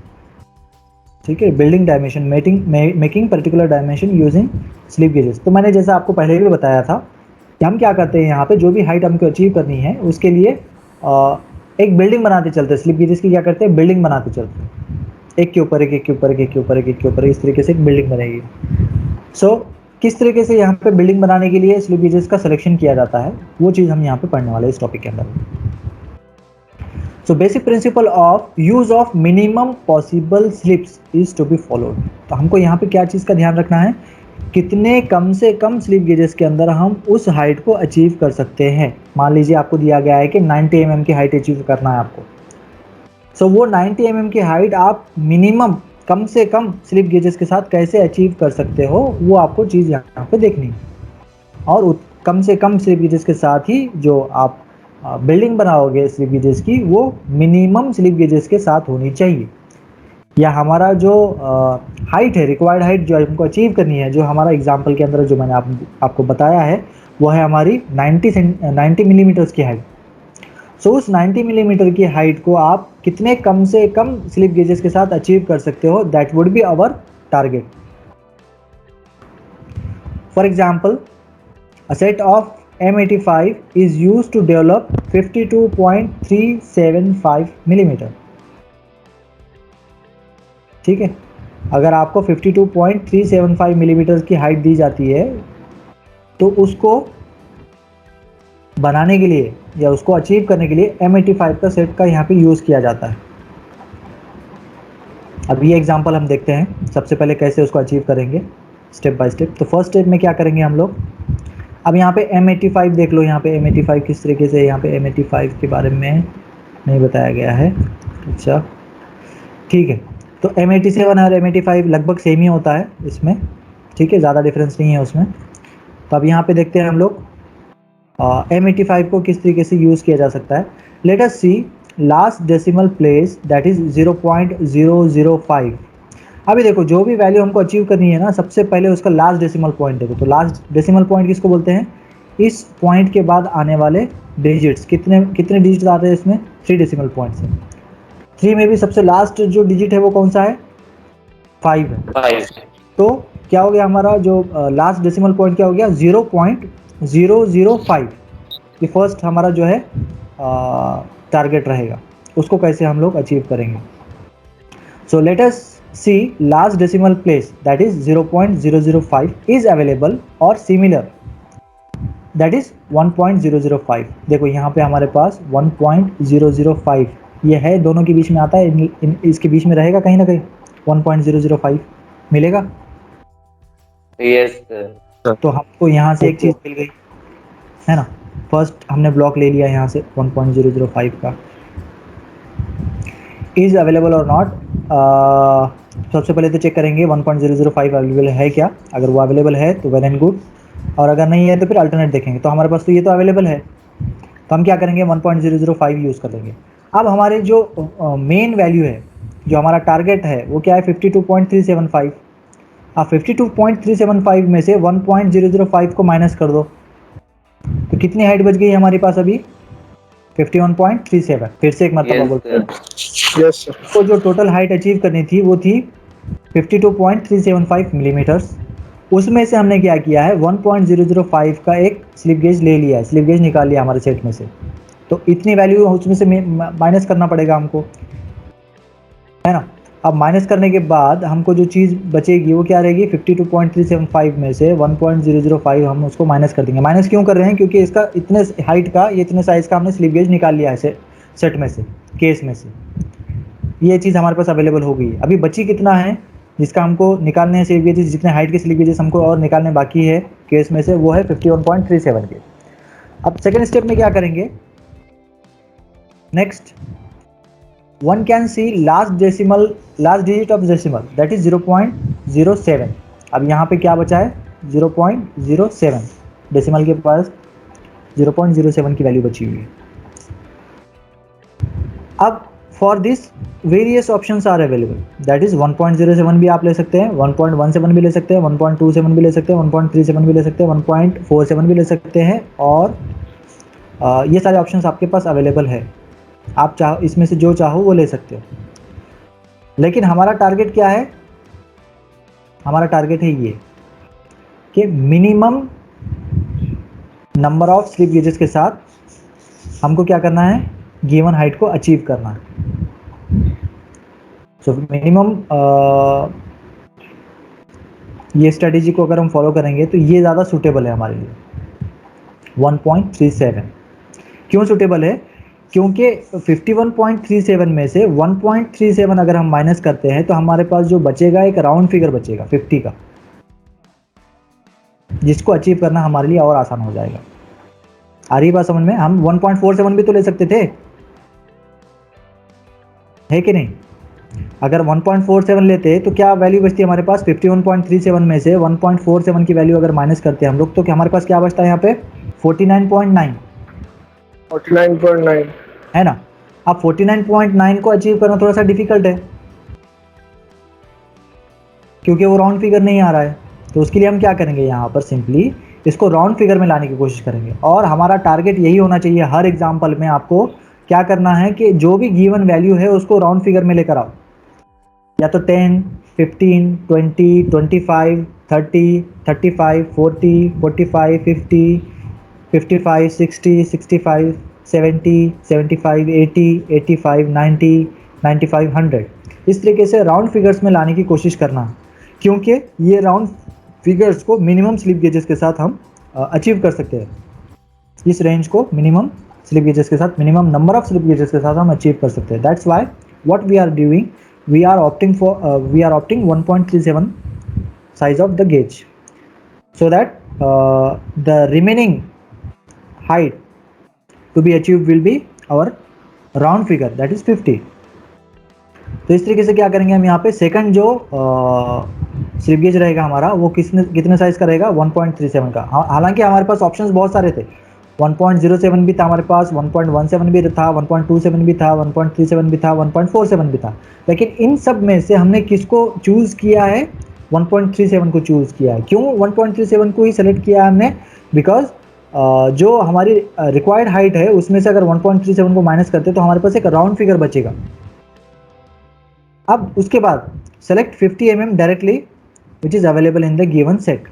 S1: ठीक है, building dimension making particular dimension using slip gauges. तो मैंने जैसा आपको पहले भी बताया था कि हम क्या करते हैं, यहाँ पे जो भी हाइट हमको अचीव करनी है उसके लिए एक बिल्डिंग बनाते चलते हैं। स्लिप गेजेस की क्या करते हैं, बिल्डिंग बनाते चलते हैं, एक के ऊपर एक, एक के ऊपर एक, एक के ऊपर एक, एक के ऊपर, इस तरीके से एक बिल्डिंग बनेगी। सो किस तरीके से यहाँ पे बिल्डिंग बनाने के लिए स्लिप गेजेस का सिलेक्शन किया जाता है, वो चीज़ हम यहाँ पे पढ़ने वाले हैं इस टॉपिक के अंदर। So basic principle of use of minimum possible slips is to be followed. तो हमको यहाँ पे क्या चीज़ का ध्यान रखना है, कितने कम से कम स्लिप गेजेस के अंदर हम उस हाइट को अचीव कर सकते हैं। मान लीजिए आपको दिया गया है कि 90 mm की हाइट अचीव करना है आपको, सो वो 90 mm की हाइट आप मिनिमम कम से कम स्लिप गेजेस के साथ कैसे अचीव कर सकते हो, वो आपको चीज़ यहाँ पे देखनी है। और कम से कम स्लिप गेजेस के साथ ही जो आप बिल्डिंग बनाओगे स्लिप गेजेस की, वो मिनिमम स्लिप गेजेस के साथ होनी चाहिए। या हमारा जो हाइट है, रिक्वायर्ड हाइट जो हमको अचीव करनी है, जो हमारा एग्जाम्पल के अंदर जो मैंने आपको बताया है, वो है हमारी 90 मिलीमीटर्स की हाइट। सो उस 90 मिलीमीटर की हाइट को आप कितने कम से कम स्लिप गेजेस के साथ अचीव कर सकते हो, that would be our target. For example, a set of M85 is used to develop 52.375 millimetre. ठीक है, अगर आपको 52.375 मिलीमीटर की हाइट दी जाती है तो उसको बनाने के लिए या उसको अचीव करने के लिए M85 का सेट का यहाँ पे यूज़ किया जाता है। अब ये एग्जांपल हम देखते हैं सबसे पहले कैसे उसको अचीव करेंगे स्टेप बाय स्टेप। तो फर्स्ट स्टेप में क्या करेंगे हम लोग, अब यहाँ पे M85 देख लो, यहाँ पे M85 किस तरीके से, यहाँ पे M85 के बारे में नहीं बताया गया है। अच्छा ठीक है, तो M87 और M85 लगभग सेम ही होता है इसमें, ठीक है, ज़्यादा डिफरेंस नहीं है उसमें। तो अब यहाँ पे देखते हैं हम लोग M85 को किस तरीके से यूज़ किया जा सकता है। Let us see last decimal place that is 0.005। अभी देखो जो भी वैल्यू हमको अचीव करनी है ना, सबसे पहले उसका लास्ट डेसिमल पॉइंट देखो। तो लास्ट डेसिमल पॉइंट किसको बोलते हैं, इस पॉइंट के बाद आने वाले डिजिट्स, कितने कितने डिजिट आते हैं इसमें, 3 डेसिमल पॉइंट से। 3 में भी सबसे लास्ट जो डिजिट है वो कौन सा है, 5 है।
S2: 5।
S1: तो क्या हो गया हमारा जो लास्ट डेसिमल पॉइंट क्या हो गया, 0.005। ये फर्स्ट हमारा जो है टारगेट रहेगा, उसको कैसे हम लोग अचीव करेंगे। So let us see last decimal place that is 0.005 is available और सिमिलर दैट इज 1.005। देखो यहाँ पे हमारे पास 1.005 ये है, दोनों के बीच में आता है, इसके बीच में रहेगा कहीं ना कहीं 1.005 मिलेगा।
S2: यस
S1: तो हमको यहाँ से एक चीज़ मिल गई है ना, फर्स्ट हमने ब्लॉक ले लिया यहाँ से 1.005 का, इज़ अवेलेबल और नॉट। सबसे पहले तो चेक करेंगे 1.005 अवेलेबल है क्या, अगर वो अवेलेबल है तो वेल एंड गुड, और अगर नहीं है तो फिर अल्टरनेट देखेंगे। तो हमारे पास तो ये तो अवेलेबल है, तो हम क्या करेंगे 1.005 यूज़ कर लेंगे। अब हमारे जो मेन वैल्यू है, जो हमारा टारगेट है वो क्या है, 52.375। आप 52.375 में से 1.005 को माइनस कर दो, तो कितनी हाइट बच गई हमारे पास अभी, 51.37। फिर से एक मरतबा बोलते हैं,
S3: यस सर।
S1: तो जो टोटल हाइट अचीव करनी थी वो थी 52.375 मिलीमीटर्स, उसमें से हमने क्या किया है 1.005 का एक स्लिप गेज ले लिया है, स्लिप गेज निकाल लिया हमारे सेट में से। तो इतनी वैल्यू उसमें से माइनस करना पड़ेगा हमको, है ना। अब माइनस करने के बाद हमको जो चीज़ बचेगी वो क्या रहेगी, 52.375 में से 1.005 हम उसको माइनस कर देंगे। माइनस क्यों कर रहे हैं, क्योंकि इसका इतने हाइट का, ये इतने साइज़ का हमने स्लिप गेज निकाल लिया है सेट में से, केस में से। ये चीज़ हमारे पास अवेलेबल हो गई। अभी बची कितना है जिसका हमको निकालने हैं स्लिप गेजेस, जितने हाइट के स्लिप गेजेस हमको और निकालने बाकी है केस में से, वो है 51.37 के। अब सेकेंड स्टेप में क्या करेंगे, next one can see last digit of decimal, that is 0.07। अब यहाँ पे क्या बचा है 0.07, डेसिमल के पास 0.07 की वैल्यू बची हुई है। अब for this various options are available, that is 1.07 भी आप ले सकते हैं, 1.17 भी ले सकते हैं, 1.27 भी ले सकते हैं, 1.37 भी ले सकते हैं, 1.47 भी ले सकते हैं, और ये सारे ऑप्शंस आपके पास अवेलेबल है। आप चाहो इसमें से जो चाहो वो ले सकते हो। लेकिन हमारा टारगेट क्या है, हमारा टारगेट है ये कि minimum number of slip gauges के साथ हमको क्या करना है, गिवन हाइट को अचीव करना है। सो मिनिमम ये स्ट्रेटेजी को अगर हम फॉलो करेंगे तो ये ज़्यादा सूटेबल है हमारे लिए। 1.37 क्यों सूटेबल है, क्योंकि 51.37 में से 1.37 अगर हम माइनस करते हैं तो हमारे पास जो बचेगा एक राउंड फिगर बचेगा 50 का, जिसको अचीव करना हमारे लिए और आसान हो जाएगा। आ रही बात समझ में। हम 1.47 भी तो ले सकते थे, है कि नहीं। अगर 1.47 लेते तो क्या वैल्यू बचती है हमारे पास, 51.37 में से 1.47 की वैल्यू अगर माइनस करते हैं हम लोग तो क्या हमारे पास क्या बचता है यहाँ पे 49.9 है ना। अब 49.9 को अचीव करना थोड़ा सा डिफिकल्ट है क्योंकि वो राउंड फिगर नहीं आ रहा है। तो उसके लिए हम क्या करेंगे, यहाँ पर सिंपली इसको राउंड फिगर में लाने की कोशिश करेंगे। और हमारा टारगेट यही होना चाहिए हर एग्जाम्पल में, आपको क्या करना है कि जो भी गिवन वैल्यू है उसको राउंड फिगर में लेकर आओ, या तो 10, 15, 20, 25, 30, 35, 40, 45, 50, 55, 60, 65, 70, 75, 80, 85, 90, 95, 100, इस तरीके से राउंड फिगर्स में लाने की कोशिश करना, क्योंकि ये राउंड फिगर्स को मिनिमम स्लिप गेजेस के साथ हम अचीव कर सकते हैं। इस रेंज को मिनिमम स्लिप गेजेस के साथ, minimum number of slip gauges के साथ हम अचीव कर सकते हैं। That's why what we are doing, we are opting 1.37 size of the gauge, so that the remaining height to be achieved will be our round figure, that is 50। तो इस तरीके से क्या करेंगे हम यहाँ पे, सेकंड जो स्लिप गेज रहेगा हमारा वो कितने साइज का रहेगा 1.37 का। हालांकि हमारे पास ऑप्शंस बहुत सारे थे, 1.07 भी था हमारे पास, 1.17 भी था, 1.27 भी था, 1.37 भी था, 1.47 भी था। लेकिन इन सब में से हमने किसको चूज़ किया है, 1.37 को चूज़ किया है। क्यों 1.37 को ही सेलेक्ट किया है हमने, बिकॉज जो हमारी रिक्वायर्ड हाइट है उसमें से अगर 1.37 को माइनस करते तो हमारे पास एक राउंड फिगर बचेगा। अब उसके बाद select 50 mm directly which is available in the given set.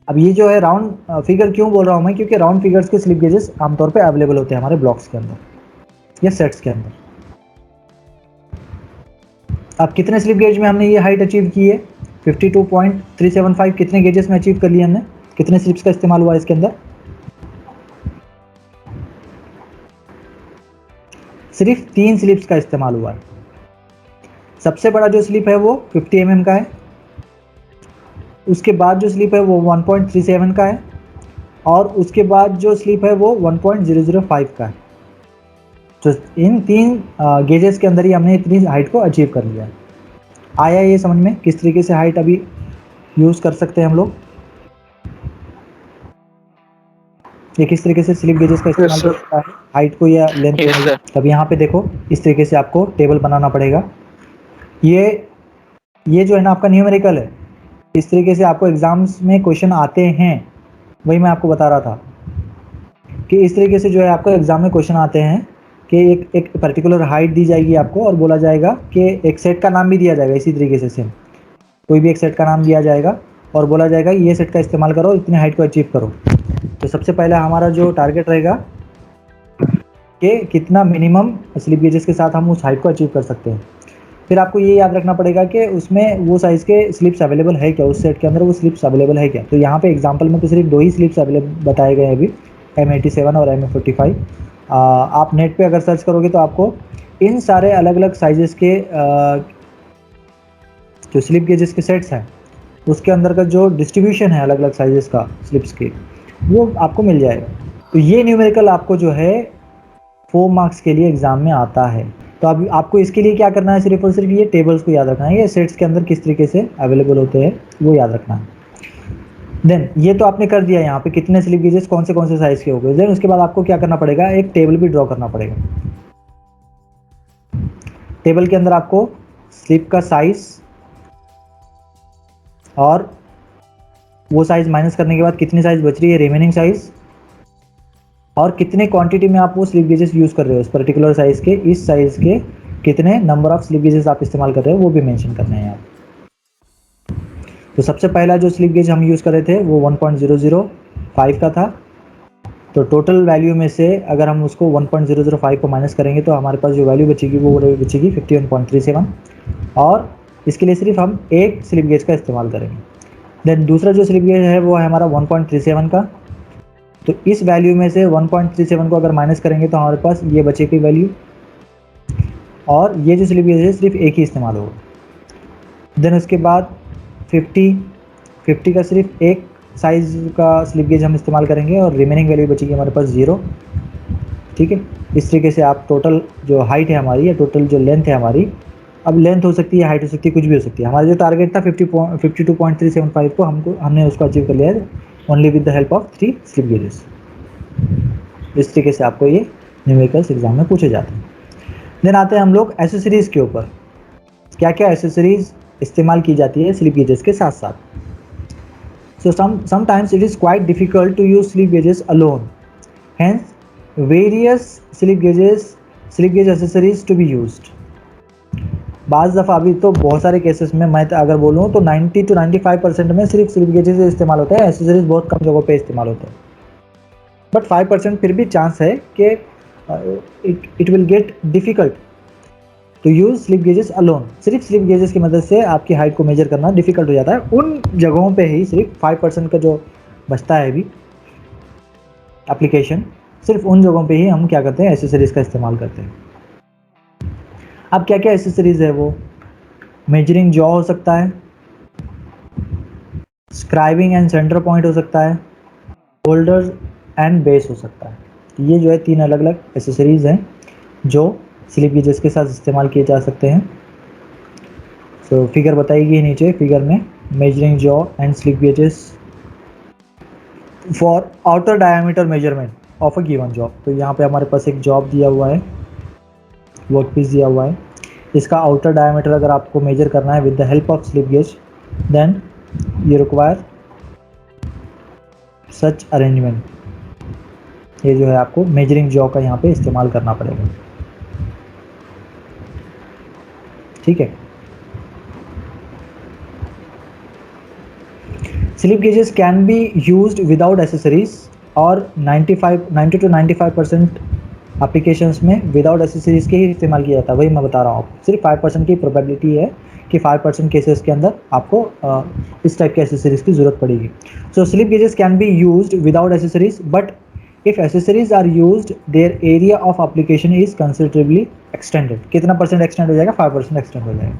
S1: अब ये जो है राउंड फिगर क्यों बोल रहा हूँ मैं, क्योंकि राउंड फिगर्स के स्लिप गेजेस आमतौर पे अवेलेबल होते हैं हमारे ब्लॉक्स के अंदर या सेट्स के अंदर। अब कितने स्लिप गेज में हमने ये हाइट अचीव की है, 52.375 कितने गेजेस में अचीव कर लिया हमने, कितने स्लिप्स का इस्तेमाल हुआ इसके अंदर, सिर्फ 3 स्लिप्स का इस्तेमाल हुआ है। सबसे बड़ा जो स्लिप है वो 50 mm का है, उसके बाद जो स्लिप है वो 1.37 का है, और उसके बाद जो स्लिप है वो 1.005 का है। तो इन 3 गेजेस के अंदर ही हमने इतनी हाइट को अचीव कर लिया है। आया ये समझ में किस तरीके से हाइट अभी यूज़ कर सकते हैं हम लोग, ये किस तरीके से स्लिप गेजेस का इस्तेमाल करता है हाइट को या लेंथ को। तब यहाँ पे देखो इस तरीके से आपको टेबल बनाना पड़ेगा। ये जो है ना आपका न्यूमेरिकल है, इस तरीके से आपको एग्जाम्स में क्वेश्चन आते हैं। वही मैं आपको बता रहा था कि इस तरीके से जो है आपको एग्जाम में क्वेश्चन आते हैं कि एक पर्टिकुलर हाइट दी जाएगी आपको और बोला जाएगा कि एक सेट का नाम भी दिया जाएगा इसी तरीके से सेम, कोई भी एक सेट का नाम दिया जाएगा और बोला जाएगा ये सेट का इस्तेमाल करो, इतनी हाइट को अचीव करो। तो सबसे पहला हमारा जो टारगेट रहेगा कि कितना मिनिमम स्लिप गेजेस के साथ हम उस हाइट को अचीव कर सकते हैं। फिर आपको ये याद रखना पड़ेगा कि उसमें वो साइज़ के स्लिप्स अवेलेबल है क्या, उस सेट के अंदर वो स्लिप्स अवेलेबल है क्या। तो यहाँ पे एग्जांपल में तो सिर्फ 2 ही स्लिप्स अवेलेबल बताए गए हैं अभी, M87 और M45। आप नेट पे अगर सर्च करोगे तो आपको इन सारे अलग अलग साइजेस के जो स्लिप गेजेस के सेट्स हैं उसके अंदर का जो डिस्ट्रीब्यूशन है अलग अलग साइजेस का स्लिप्स के, वो आपको मिल जाएगा। तो ये न्यूमेरिकल आपको जो है 4 मार्क्स के लिए एग्जाम में आता है। तो अब आपको इसके लिए क्या करना है, सिर्फ और सिर्फ ये टेबल्स को याद रखना है, ये सेट्स के अंदर किस तरीके से अवेलेबल होते हैं वो याद रखना है। देन ये तो आपने कर दिया, यहाँ पे कितने स्लिप गेजेस कौन से साइज के हो गए। देन उसके बाद आपको क्या करना पड़ेगा, एक टेबल भी ड्रॉ करना पड़ेगा। टेबल के अंदर आपको स्लिप का साइज और वो साइज माइनस करने के बाद कितनी साइज बच रही है, रिमेनिंग साइज, और कितने क्वांटिटी में आप वो स्लिप गेजेस यूज़ कर रहे हो, इस पर्टिकुलर साइज़ के, इस साइज़ के कितने नंबर ऑफ स्लिप गेजेस आप इस्तेमाल कर रहे हो वो भी मेंशन करना है यहाँ। तो सबसे पहला जो स्लिप गेज हम यूज़ कर रहे थे वो 1.005 का था। तो टोटल वैल्यू में से अगर हम उसको 1.005 को माइनस करेंगे तो हमारे पास जो वैल्यू बचेगी वो बचेगी 51.37, और इसके लिए सिर्फ हम एक स्लिप गेज का इस्तेमाल करेंगे। देन दूसरा जो स्लिप गेज है वो है हमारा 1.37 का। तो इस वैल्यू में से 1.37 को अगर माइनस करेंगे तो हमारे पास ये बचेगी वैल्यू, और ये जो स्लिप गेज है सिर्फ एक ही इस्तेमाल होगा। देन उसके बाद 50 का सिर्फ एक साइज़ का स्लिप गेज हम इस्तेमाल करेंगे और रिमेनिंग वैल्यू बचेगी हमारे पास 0। ठीक है, इस तरीके से आप टोटल जो हाइट है हमारी या टोटल जो लेंथ है हमारी, अब लेंथ हो सकती है, हाइट हो सकती है, कुछ भी हो सकती है। हमारा जो टारगेट था 52.375 को हमने उसको अचीव कर लिया है only with the help of 3 slip gauges. इस तरीके से आपको ये न्यूमेरिकल्स एग्जाम में पूछे जाते हैं। देन आते हैं हम लोग एसेसरीज़ के ऊपर, क्या क्या एसेसरीज़ इस्तेमाल की जाती है स्लिप गेजेस के साथ साथ। So sometimes it is quite difficult to use slip gauges alone. Hence, various slip gauge accessories to be used. बाज़ दफ़ा अभी तो बहुत सारे केसेस में मैं अगर बोलूँ तो 90 to 95% में सिर्फ स्लिप गेजेस इस्तेमाल होते हैं, एसेसरीज बहुत कम जगहों पे इस्तेमाल होते हैं। बट 5% फिर भी चांस है कि it will get difficult to use slip gauges alone. सिर्फ स्लिप गेजेस की मदद से आपकी हाइट को मेजर करना डिफ़िकल्ट हो जाता है। उन जगहों पे ही सिर्फ 5% का जो बचता है अभी एप्लीकेशन, सिर्फ उन जगहों पे ही हम क्या करते हैं, एसेसरीज़ का इस्तेमाल करते हैं। अब क्या क्या एसेसरीज़ है वो, मेजरिंग जॉ हो सकता है, स्क्राइबिंग एंड सेंटर पॉइंट हो सकता है, होल्डर एंड बेस हो सकता है। तो ये जो है 3 अलग अलग एसेसरीज़ हैं जो स्लिप गेजेस के साथ इस्तेमाल किए जा सकते हैं। सो फिगर बताएगी नीचे, फिगर में measuring jaw and slip gauges for outer diameter measurement of a given job. तो यहाँ पे हमारे पास एक जॉब दिया हुआ है, वर्क पीस दिया हुआ है, इसका आउटर डायमीटर अगर आपको मेजर करना है with the help of slip gauge, then you require such arrangement. ये जो है आपको मेजरिंग जॉ का यहाँ पे इस्तेमाल करना पड़ेगा। ठीक है, slip gauges can be used without accessories, और 90 to 95% एप्लीकेशंस में विदाउट एसेसरीज के ही इस्तेमाल किया जाता है। वही मैं बता रहा हूँ आपको, सिर्फ 5% की प्रोबेबिलिटी है कि 5% केसेस के अंदर आपको इस टाइप के एसेसरीज की ज़रूरत पड़ेगी। So slip gauges can be used without accessories, but if accessories are used their area of application is considerably extended. कितना परसेंट एक्सटेंड हो जाएगा, 5% एक्सटेंड हो जाएगा।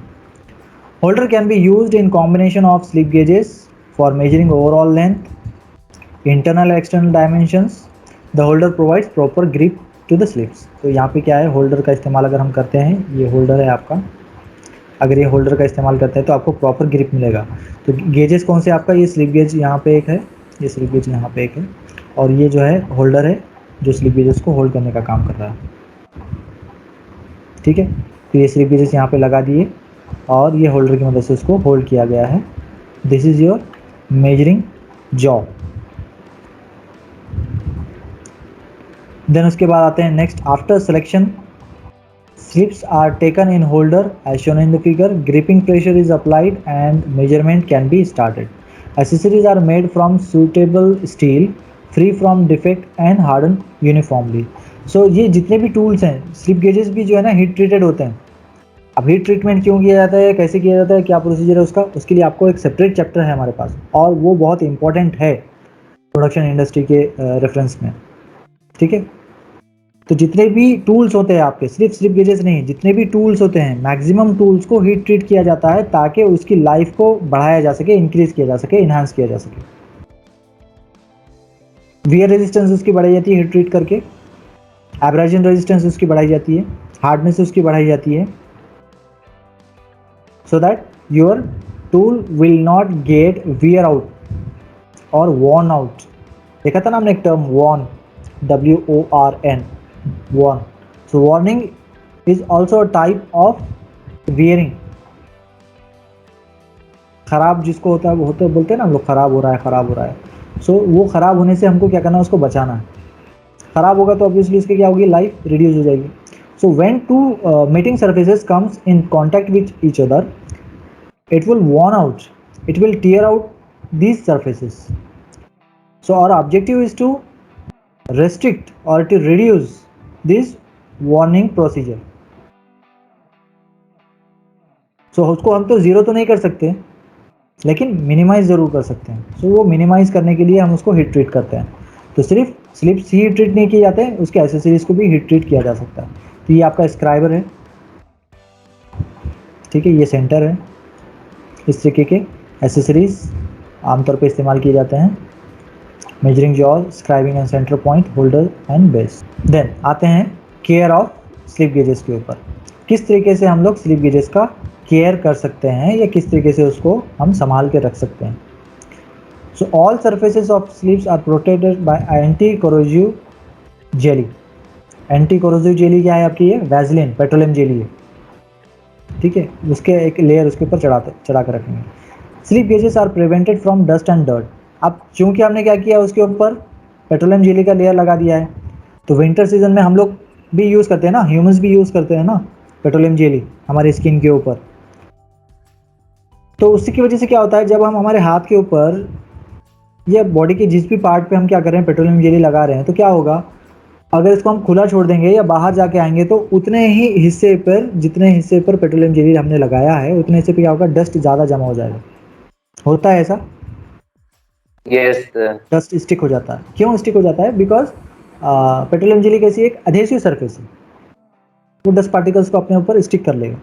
S1: Holder can be used in combination of slip gauges for measuring overall length, internal external dimensions. The holder provides proper grip to the slips. तो यहाँ पे क्या है, होल्डर का इस्तेमाल अगर हम करते हैं, ये होल्डर है आपका, अगर ये होल्डर का इस्तेमाल करते हैं तो आपको प्रॉपर ग्रिप मिलेगा। तो गेजेस कौन से आपका, ये स्लिप गेज यहाँ पे एक है, ये स्लिप गेज यहाँ पे एक है, और ये जो है होल्डर है जो स्लिप गेजेस को होल्ड करने का काम कर रहा है। ठीक है, तो ये स्लिप गेजेस यहाँ पे लगा दिए और ये होल्डर की मदद से उसको होल्ड किया गया है। This is your measuring jaw. Then उसके बाद आते हैं next, after selection slips are taken in holder as shown in the figure, gripping pressure is applied and measurement can be started. Accessories are made from suitable steel, free from defect and hardened uniformly. So ये जितने भी tools हैं, slip gauges भी जो है ना heat treated होते हैं। अब हीट ट्रीटमेंट क्यों किया जाता है, कैसे किया जाता है, क्या प्रोसीजर है उसका, उसके लिए आपको एक सेपरेट चैप्टर है हमारे पास और वो बहुत इंपॉर्टेंट है प्रोडक्शन इंडस्ट्री के रेफरेंस में, ठीक है। तो जितने भी टूल्स होते हैं आपके, सिर्फ स्लिप गेजेस नहीं, जितने भी टूल्स होते हैं मैक्सिमम टूल्स को हीट ट्रीट किया जाता है ताकि उसकी लाइफ को बढ़ाया जा सके, इंक्रीज किया जा सके, इन्हांस किया जा सके। वियर रेजिस्टेंस उसकी बढ़ाई जाती है हीट ट्रीट करके, एब्रेजन रेजिस्टेंस उसकी बढ़ाई जाती है, हार्डनेस उसकी बढ़ाई जाती है, so that your tool will not get wear out और वॉर्न आउट। देखा था ना हमने एक term worn, WORN, warn. So warning is also a type of wearing. खराब जिसको होता है वो होते बोलते हैं ना हम लोग, खराब हो रहा है, खराब हो रहा है। सो वो खराब होने से हमको क्या करना है, उसको बचाना है। खराब होगा तो ऑब्वियसली उसकी क्या होगी, लाइफ रिड्यूस हो जाएगी। So when two meeting surfaces comes in contact with each other, it will worn out, it will tear out these surfaces. So our objective is to restrict or to reduce this warning procedure. So उसको हम तो zero तो नहीं कर सकते लेकिन minimise ज़रूर कर सकते हैं। सो वो मिनिमाइज करने के लिए हम उसको हीट ट्रीट करते हैं। तो सिर्फ स्लिप्स ही हीट ट्रीट नहीं किए जाते हैं, उसके एसेसरीज को भी हीट ट्रीट किया जा सकता है। तो ये आपका स्क्राइबर है, ठीक है, ये सेंटर है। इस तरीके के एसेसरीज आमतौर पे इस्तेमाल किए जाते हैं, measuring jaw, scribing and centre point, holder and base. Then आते हैं केयर ऑफ स्लिप गेजेस के ऊपर। किस तरीके से हम लोग स्लिप गेजेस का केयर कर सकते हैं या किस तरीके से उसको हम संभाल के रख सकते हैं। So all surfaces of slips are protected by anti corrosive jelly. Anti corrosive jelly क्या है आपकी, ये वैसलीन पेट्रोलियम जेली है, ठीक है। उसके एक लेयर उसके ऊपर चढ़ा कर रखेंगे। Slip gauges are prevented from dust and dirt. अब चूंकि हमने क्या किया, उसके ऊपर पेट्रोलियम जेली का लेयर लगा दिया है, तो विंटर सीजन में हम लोग भी यूज़ करते हैं ना, ह्यूमंस भी यूज़ करते हैं ना पेट्रोलियम जेली हमारी स्किन के ऊपर। तो उसी की वजह से क्या होता है, जब हम हमारे हाथ के ऊपर या बॉडी के जिस भी पार्ट पे हम क्या कर रहे हैं पेट्रोलियम जेली लगा रहे हैं, तो क्या होगा, अगर इसको हम खुला छोड़ देंगे या बाहर जाके आएंगे तो उतने ही हिस्से पर, जितने हिस्से पर पेट्रोलियम जेली हमने लगाया है उतने हिस्से पे क्या होगा, डस्ट ज़्यादा जमा हो जाएगा। होता है ऐसा?
S2: यस।
S1: डस्ट स्टिक हो जाता है। क्यों स्टिक हो जाता है? बिकॉज पेट्रोलियम जेली कैसी एक अधेसिव सरफेस है, वो डस्ट पार्टिकल्स को अपने ऊपर स्टिक कर लेगा।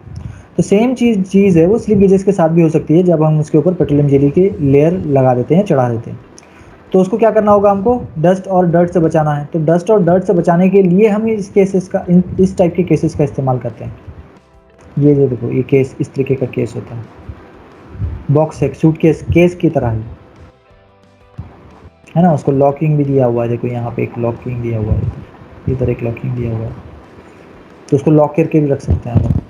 S1: तो सेम चीज़ है वो स्लिप गेजेस के साथ भी हो सकती है। जब हम उसके ऊपर पेट्रोलियम जेली की लेयर लगा देते हैं, चढ़ा देते हैं, तो उसको क्या करना होगा, हमको डस्ट और डर्ट से बचाना है। तो डस्ट और डर्ट से बचाने के लिए हम इस केसेस का, इस टाइप के केसेस का इस्तेमाल करते हैं। ये जो देखो, ये केस इस तरीके का केस होता है, बॉक्स है, सूट केस की तरह है ना। उसको लॉकिंग भी दिया हुआ है, देखो यहाँ पे एक लॉकिंग दिया हुआ है, इधर एक लॉकिंग दिया हुआ है, तो उसको लॉक करके भी रख सकते हैं हम।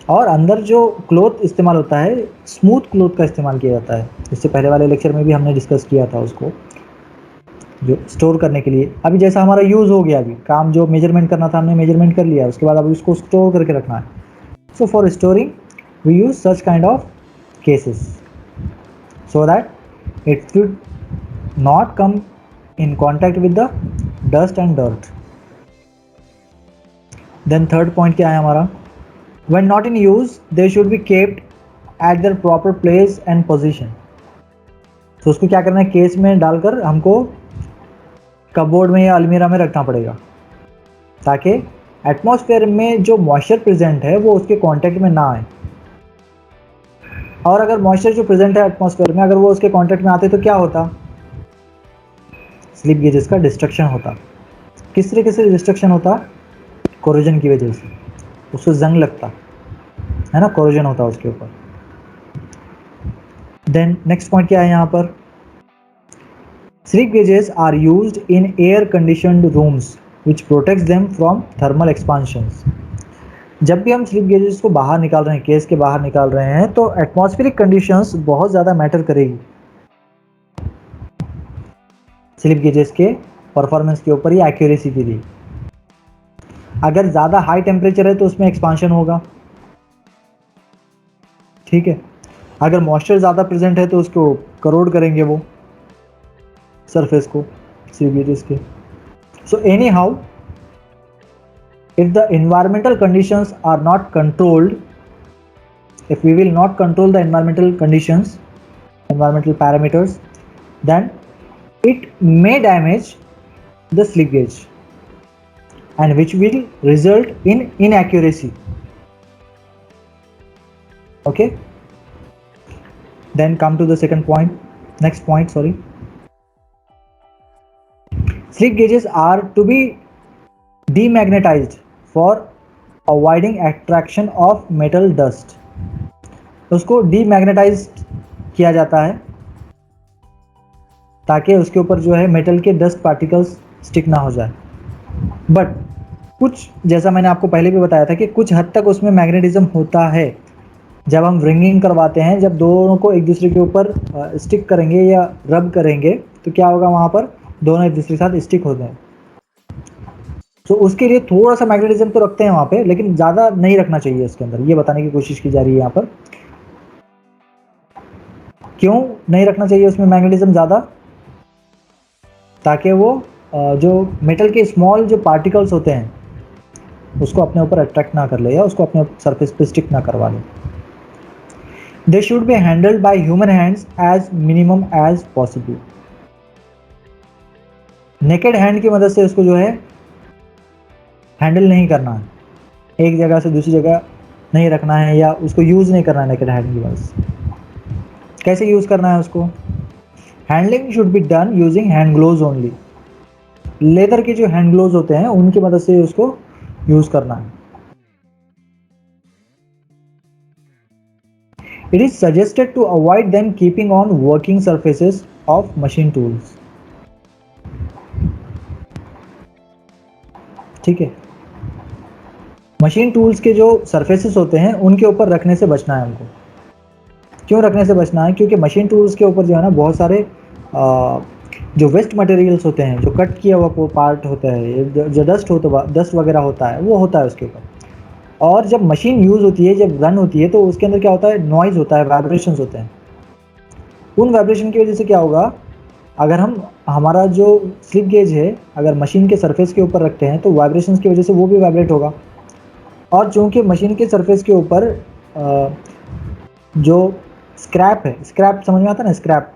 S1: और अंदर जो क्लॉथ इस्तेमाल होता है, स्मूथ क्लॉथ का इस्तेमाल किया जाता है। इससे पहले वाले लेक्चर में भी हमने डिस्कस किया था उसको, जो स्टोर करने के लिए। अभी जैसा हमारा यूज़ हो गया, अभी काम जो मेजरमेंट करना था हमने मेजरमेंट कर लिया, उसके बाद अभी उसको स्टोर करके रखना है। So for storing we use such kind of cases so that it should not come in contact with the dust and dirt. Then third point क्या है हमारा, when not in use they should be kept at their proper place and position. तो उसको क्या करना है, case में डालकर हमको कपबोर्ड में या अलमीरा में रखना पड़ेगा, ताकि एटमॉस्फेयर में जो मॉइस्चर प्रेजेंट है वो उसके कांटेक्ट में ना आए। और अगर मॉइस्चर जो प्रेजेंट है एटमॉस्फेयर में, अगर वो उसके कांटेक्ट में आते तो क्या होता, स्लिप गेजेस का डिस्ट्रक्शन होता। किस तरीके से डिस्ट्रक्शन होता, कोरोजन की वजह से, उसको जंग लगता है ना, कोरोजन होता उसके ऊपर। देन नेक्स्ट पॉइंट क्या है यहाँ पर, slip gauges are used in air conditioned rooms which protects them from thermal expansions. जब भी हम स्लिप गेजेस को बाहर निकाल रहे हैं, केस के बाहर निकाल रहे हैं, तो एटमॉस्फेरिक कंडीशंस बहुत ज़्यादा मैटर करेगी स्लिप गेजेस के परफॉर्मेंस के ऊपर या एक्यूरेसी के लिए। अगर ज़्यादा हाई टेम्परेचर है तो उसमें एक्सपांशन होगा, ठीक है। अगर मॉइस्चर ज़्यादा प्रेजेंट है तो उसको करोड करेंगे वो सरफेस को, स्लिप गेजेस के। So any how, if the environmental conditions are not controlled, if we will not control the environmental conditions, environmental parameters, then it may damage the slip gauge, and which will result in inaccuracy. Okay, then come to the next point, sorry. Slip gauges are to be demagnetized for avoiding attraction of metal dust. उसको demagnetise किया जाता है ताकि उसके ऊपर जो है metal के डस्ट पार्टिकल्स स्टिक ना हो जाए। बट कुछ, जैसा मैंने आपको पहले भी बताया था कि कुछ हद तक उसमें मैग्नेटिज्म होता है। जब हम रिंगिंग करवाते हैं, जब दोनों को एक दूसरे के ऊपर स्टिक करेंगे या रब करेंगे तो क्या होगा, वहाँ पर दोनों एक दूसरे के साथ स्टिक होते हैं। तो उसके लिए थोड़ा सा मैग्नेटिज्म तो रखते हैं वहाँ पे, लेकिन ज़्यादा नहीं रखना चाहिए इसके अंदर, ये बताने की कोशिश की जा रही है यहाँ पर। क्यों नहीं रखना चाहिए उसमें मैग्नेटिज्म ज़्यादा? ताकि वो जो मेटल के स्मॉल जो पार्टिकल्स होते हैं उसको अपने ऊपर अट्रैक्ट ना कर ले या उसको अपने सरफेस पे स्टिक ना करवा ले। They should be handled by human hands as minimum as possible. Naked hand की मदद से उसको जो है हैंडल नहीं करना है, एक जगह से दूसरी जगह नहीं रखना है या उसको यूज़ नहीं करना है नेकेड हैंड की मदद से। कैसे यूज़ करना है उसको? Handling should be done using hand gloves only. Leather के जो हैंड ग्लोव्स होते हैं उनकी मदद से उसको यूज़ करना है। It is suggested to avoid them keeping on working surfaces of machine tools. ठीक है, मशीन टूल्स के जो सरफेसेस होते हैं उनके ऊपर रखने से बचना है हमको। क्यों रखने से बचना है? क्योंकि मशीन टूल्स के ऊपर जो है ना बहुत सारे जो वेस्ट मटेरियल्स होते हैं, जो कट किया हुआ पार्ट होता है, जो डस्ट वगैरह होता है, वो होता है उसके ऊपर। और जब मशीन यूज़ होती है, जब रन होती है, तो उसके अंदर क्या होता है, नॉइज़ होता है, वाइब्रेशंस होते हैं। उन वाइब्रेशन की वजह से क्या होगा, अगर हम हमारा जो स्लिप गेज है अगर मशीन के सरफेस के ऊपर रखते हैं तो वाइब्रेशंस की वजह से वो भी वाइब्रेट होगा। और चूँकि मशीन के सरफेस के ऊपर जो स्क्रैप है, स्क्रैप समझ में आता है ना, स्क्रैप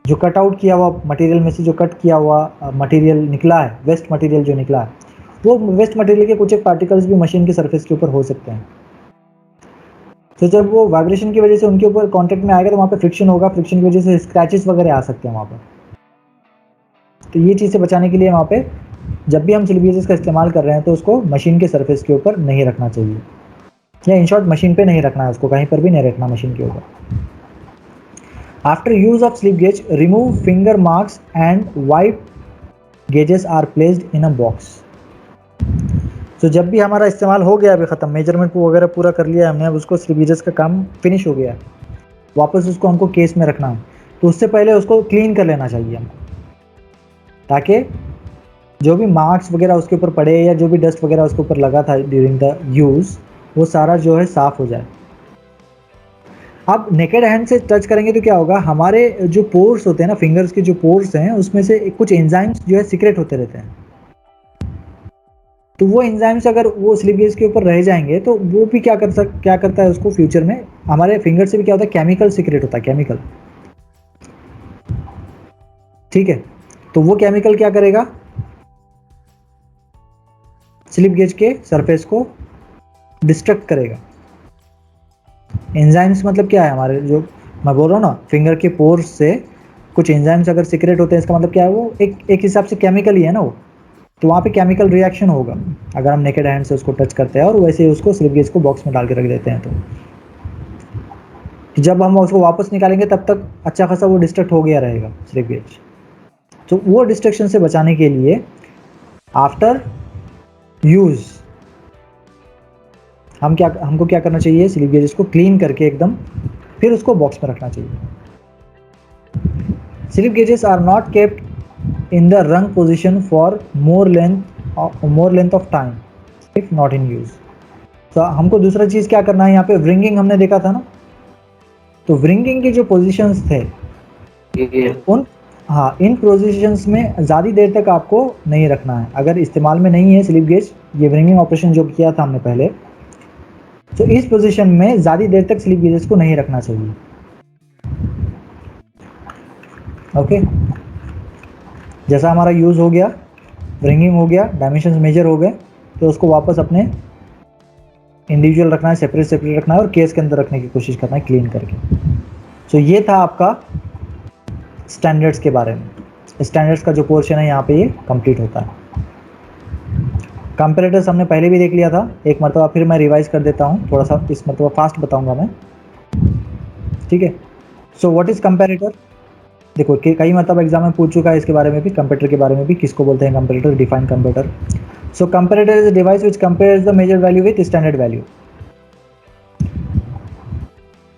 S1: जो कट आउट किया हुआ मटेरियल में से जो कट किया हुआ मटेरियल निकला है, वेस्ट मटेरियल जो निकला है, वो वेस्ट मटेरियल के कुछ एक पार्टिकल्स भी मशीन के सरफेस के ऊपर हो सकते हैं। तो जब वो वाइब्रेशन की वजह से उनके ऊपर कांटेक्ट में आएगा तो वहाँ पे फ्रिक्शन होगा, फ्रिक्शन की वजह से स्क्रैचेस वगैरह आ सकते हैं वहाँ पर। तो ये चीज़ से बचाने के लिए वहाँ पे जब भी हम स्लिप गेजेस का इस्तेमाल कर रहे हैं तो उसको मशीन के सरफेस के ऊपर नहीं रखना चाहिए, या इन शॉर्ट मशीन पे नहीं रखना है, उसको कहीं पर भी नहीं रखना मशीन के ऊपर। After use of slip gauge, remove finger marks and wipe gauges are placed in a box. तो जब भी हमारा इस्तेमाल हो गया, अभी ख़त्म, मेजरमेंट वगैरह पूरा कर लिया हमने, अब उसको स्लिप गेजेस का काम फिनिश हो गया, वापस उसको हमको केस में रखना है, तो उससे पहले उसको क्लीन कर लेना चाहिए हमको, ताकि जो भी मार्क्स वगैरह उसके ऊपर पड़े या जो भी डस्ट वगैरह उसके ऊपर लगा था ड्यूरिंग द यूज़, वो सारा जो है साफ़ हो जाए। अब नेकेड हैंड से टच करेंगे तो क्या होगा, हमारे जो पोर्स होते हैं ना, फिंगर्स के जो पोर्स हैं, उसमें से कुछ एंजाइम्स जो है सीक्रेट होते रहते हैं। तो वो एंजाइम्स अगर वो स्लिप गेज के ऊपर रह जाएंगे तो वो भी क्या करता है, उसको फ्यूचर में हमारे फिंगर से भी क्या होता है, केमिकल सीक्रेट होता है, केमिकल। ठीक है, तो वो केमिकल क्या करेगा, स्लिप गेज के सरफेस को डिस्ट्रक्ट करेगा। एंजाइम्स मतलब क्या है, हमारे जो मैं बोल रहा हूँ ना, फिंगर के पोर्स से कुछ एंजाइम्स अगर सीक्रेट होते हैं, इसका मतलब क्या है, वो एक हिसाब से केमिकल ही है ना वो। तो वहाँ पे केमिकल रिएक्शन होगा अगर हम नेकेड हैंड से उसको टच करते हैं और वैसे ही उसको स्लिप गेज को बॉक्स में डाल के रख देते हैं। तो जब हम उसको वापस निकालेंगे तब तक अच्छा खासा वो डिस्ट्रक्ट हो गया रहेगा स्लिप गेज। तो वो डिस्ट्रक्शन से बचाने के लिए आफ्टर यूज़ हमको क्या करना चाहिए, स्लिप गेजेस को क्लीन करके एकदम फिर उसको बॉक्स में रखना चाहिए। Slip gauges are not kept in the rung position for more length more length of time if not in use. तो हमको दूसरा चीज़ क्या करना है, यहाँ पे व्रिंगिंग हमने देखा था ना, तो व्रिंगिंग के जो पोजीशंस थे उन इन पोजीशंस में ज़्यादा देर तक आपको नहीं रखना है। अगर इस्तेमाल में नहीं है स्लिप गेज, ये व्रिंगिंग ऑपरेशन जो किया था हमने पहले, तो इस पोजीशन में ज़्यादा देर तक स्लिप गेजेस को नहीं रखना चाहिए। ओके, जैसा हमारा यूज़ हो गया, व्रिंगिंग हो गया, डायमेंशंस मेजर हो गए, तो उसको वापस अपने इंडिविजुअल रखना है, सेपरेट रखना है और केस के अंदर रखने की कोशिश करना है क्लीन करके। सो ये था आपका स्टैंडर्ड्स के बारे में। स्टैंडर्ड्स का जो पोर्शन है यहाँ पे ये कंप्लीट होता है। कंपैरेटर्स हमने पहले भी देख लिया था, एक मरतबा फिर मैं रिवाइज कर देता हूँ, थोड़ा सा इस मरतबा फास्ट बताऊँगा मैं, ठीक है। So what is comparator? देखो कि कई मरतबा एग्जाम में पूछ चुका है इसके बारे में भी, कंपैरेटर के बारे में भी, किसको बोलते हैं comparator, define comparator. So comparator is a device which compares the measure value with standard value.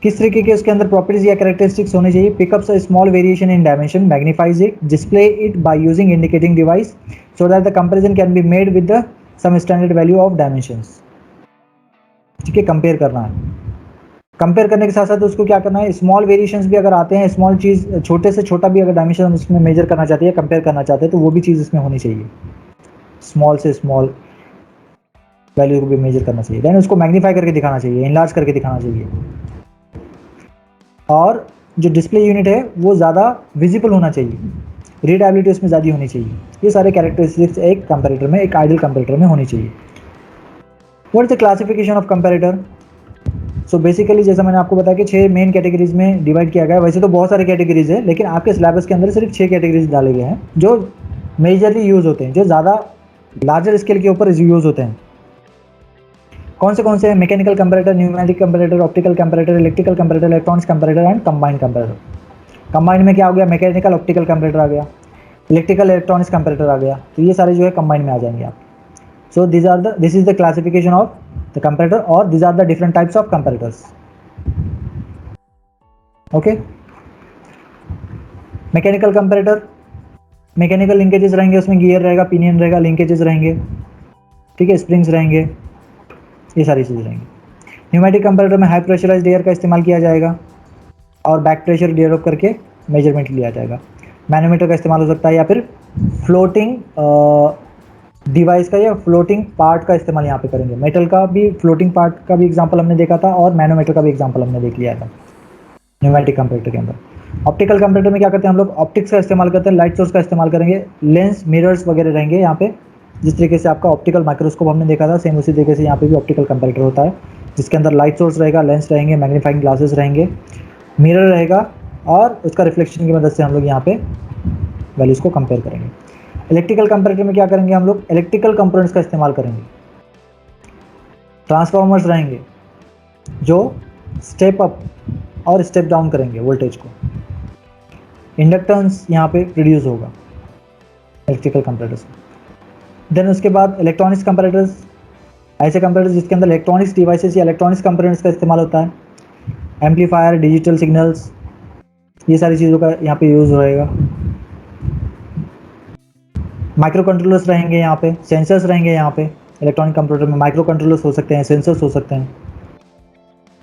S1: किस तरीके के उसके अंदर प्रॉपर्टीज या कैरेक्टरिस्टिक्स होने चाहिए? Pickups a small variation in dimension, magnifies it, display it by using indicating device so that the comparison can be made with the some standard value of dimensions. ठीक है, कंपेयर करना है। Compare करने के साथ साथ उसको क्या करना है, स्मॉल वेरिएशंस भी अगर आते हैं, स्मॉल चीज़, छोटे से छोटा भी अगर डायमेंशन हम उसमें मेजर करना चाहते हैं, कंपेयर करना चाहते हैं, तो वो भी चीज़ इसमें होनी चाहिए। स्मॉल से स्मॉल वैल्यू को भी मेजर करना चाहिए, देन उसको मैग्नीफाई करके दिखाना चाहिए, इनलार्ज करके दिखाना चाहिए, और जो डिस्प्ले यूनिट है वो ज़्यादा विजिबल होना चाहिए, रीडेबिलिटी उसमें ज़्यादा होनी चाहिए। ये सारे कैरेक्टरिस्टिक्स एक कंपैरेटर में, एक आइडियल कंपैरेटर में होनी चाहिए। What is the classification of comparator? So basically जैसा मैंने आपको बताया कि 6 मेन कैटेगरीज में डिवाइड किया गया है। वैसे तो बहुत सारे कैटेगरीज है, लेकिन आपके सिलेबस के अंदर सिर्फ 6 कैटेगरीज डाले गए हैं जो मेजरली यूज़ होते हैं, जो ज़्यादा लार्जर स्केल के ऊपर यूज़ होते हैं। कौन से हैं? Mechanical comparator, pneumatic comparator, optical comparator, electrical comparator, electronics comparator and combined comparator. Combined में क्या हो गया? मैकेनिकल ऑप्टिकल कंपैरेटर आ गया, इलेक्ट्रिकल इलेक्ट्रॉनिक्स कंपैरेटर आ गया, तो ये सारे जो है कंबाइंड में आ जाएंगे आप। So this is the classification of the comparator, और this are the different types of comparators. Okay, mechanical comparator, mechanical linkages रहेंगे, उसमें गियर रहेगा, पिनियन रहेगा, लिंकेजेस रहेंगे, ठीक है, स्प्रिंग्स रहेंगे, ये सारी चीज़ें रहेंगी। न्यूमेटिक कंपैरेटर में हाई प्रेशराइज्ड एयर का इस्तेमाल किया जाएगा और बैक प्रेशर डेवलप करके मेजरमेंट लिया जाएगा। मैनोमीटर का इस्तेमाल हो सकता है, या फिर फ्लोटिंग डिवाइस का या फ्लोटिंग पार्ट का इस्तेमाल यहाँ पे करेंगे। मेटल का भी फ्लोटिंग पार्ट का भी एग्जांपल हमने देखा था, और मैनोमीटर का भी एग्जांपल हमने देख लिया था न्यूमेटिक कंपैरेटर के अंदर। ऑप्टिकल कंपैरेटर में क्या करते हैं हम लोग? ऑप्टिक्स का इस्तेमाल करते हैं, लाइट सोर्स का इस्तेमाल करेंगे, लेंस, मिरर्स वगैरह रहेंगे यहाँ पे। जिस तरीके से आपका ऑप्टिकल माइक्रोस्कोप हमने देखा था, सेम उसी तरीके से यहाँ पे भी ऑप्टिकल कंपैरेटर होता है, जिसके अंदर लाइट सोर्स रहेगा, लेंस रहेंगे, मैग्नीफाइंग ग्लासेस रहेंगे, मिरर रहेगा, और उसका रिफ्लेक्शन की मदद से हम लोग यहाँ पे वैल्यूज़ को कंपेयर करेंगे। इलेक्ट्रिकल कंपैरेटर में क्या करेंगे हम लोग? इलेक्ट्रिकल कंपोनेंट्स का इस्तेमाल करेंगे। ट्रांसफार्मर्स रहेंगे जो स्टेप अप और स्टेप डाउन करेंगे वोल्टेज को। इंडक्टेंस यहाँ पे प्रोड्यूस होगा इलेक्ट्रिकल कंपैरेटर्स में। देन उसके बाद इलेक्ट्रॉनिक्स कंपैरेटर्स, ऐसे कंपैरेटर्स जिसके अंदर इलेक्ट्रॉनिक्स डिवाइसेस या इलेक्ट्रॉनिक्स कंपोनेंट्स का इस्तेमाल होता है। एम्पलीफायर, डिजिटल सिग्नल्स, ये सारी चीज़ों का यहाँ पे यूज़ रहेगा। माइक्रो कंट्रोलर्स रहेंगे यहाँ पे, सेंसर्स रहेंगे यहाँ पे। इलेक्ट्रॉनिक कंप्यूटर में माइक्रो कंट्रोलर्स हो सकते हैं, सेंसर्स हो सकते हैं।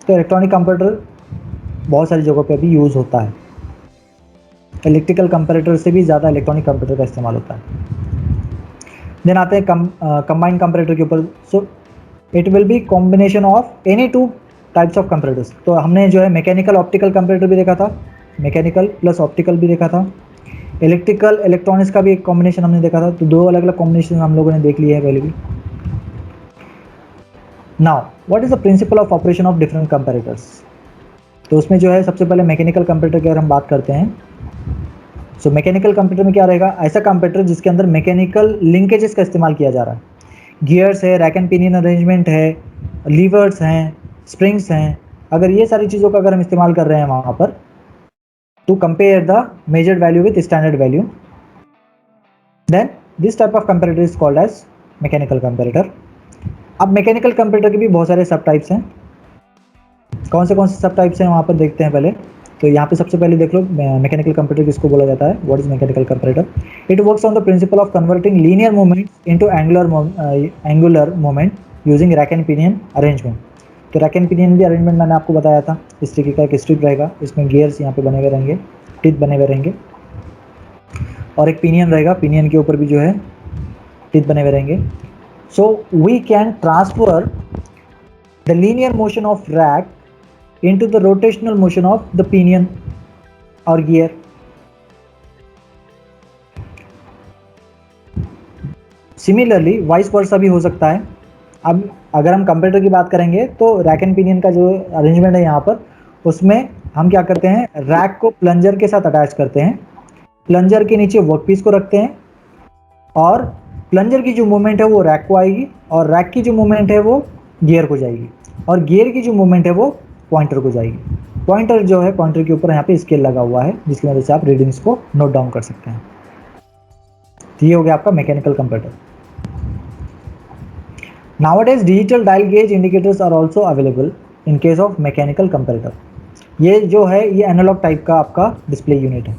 S1: तो इलेक्ट्रॉनिक कंप्यूटर बहुत सारी जगहों पे अभी यूज़ होता है। इलेक्ट्रिकल कंपैरेटर से भी ज़्यादा इलेक्ट्रॉनिक कंप्यूटर का इस्तेमाल होता है। देन आते हैं कंबाइंड कंपैरेटर के ऊपर। So it will be combination of any two types of comparators. तो हमने जो है मैकेनिकल ऑप्टिकल कंपैरेटर भी देखा था, मैकेनिकल प्लस ऑप्टिकल भी देखा था, इलेक्ट्रिकल इलेक्ट्रॉनिक्स का भी एक कॉम्बिनेशन हमने देखा था। तो 2 अलग अलग कॉम्बिनेशन हम लोगों ने देख लिए हैं पहले भी। Now what is the principle of operation of different comparators? तो उसमें जो है सबसे पहले मैकेनिकल कंपैरेटर की अगर हम बात करते हैं, सो मैकेनिकल कंप्यूटर में क्या रहेगा? ऐसा कंप्यूटर जिसके अंदर मैकेनिकल लिंकेजेस का इस्तेमाल किया जा रहा है। गियर्स है, रैक एंड पिनियन अरेंजमेंट है, लीवर्स हैं, स्प्रिंग्स हैं। अगर ये सारी चीज़ों का अगर हम इस्तेमाल कर रहे हैं वहाँ पर, to compare the measured value with standard value, then this type of comparator is called as mechanical comparator. अब मैकेनिकल कंपैरेटर के भी बहुत सारे सब टाइप्स हैं। कौन से सब टाइप्स हैं वहाँ पर देखते हैं पहले। तो यहाँ पे सबसे पहले देख लो मैकेनिकल कंपैरेटर किसको बोला जाता है, what is mechanical comparator. It works on the principle of converting linear movement into angular movement using rack and pinion arrangement. तो रैक एंड पिनियन भी अरेंजमेंट मैंने आपको बताया था, इस तरीके का एक स्ट्रिप रहेगा, इसमें गियर्स यहाँ पे बने हुए रहेंगे, टिप बने हुए रहेंगे, और एक पिनियन रहेगा, पिनियन के ऊपर भी जो है टिप बने हुए रहेंगे। So we can transfer the linear motion of rack into the rotational motion of the pinion or gear. Similarly, vice versa भी हो सकता है। अब अगर हम कंप्यूटर की बात करेंगे तो रैक एंड पिनियन का जो अरेंजमेंट है यहाँ पर, उसमें हम क्या करते हैं, रैक को प्लंजर के साथ अटैच करते हैं, प्लंजर के नीचे वर्कपीस को रखते हैं, और प्लंजर की जो मूवमेंट है वो रैक को आएगी, और रैक की जो मूवमेंट है वो गियर को जाएगी, और गियर की जो मूवमेंट है वो पॉइंटर को जाएगी। पॉइंटर जो है, पॉइंटर के ऊपर यहाँ पे स्केल लगा हुआ है, जिसकी वजह से आप रीडिंग्स को नोट डाउन कर सकते हैं। तो ये हो गया आपका mechanical computer. Nowadays digital dial gauge indicators are also available in case of mechanical computer. ये जो है ये एनालॉग टाइप का आपका डिस्प्ले यूनिट है,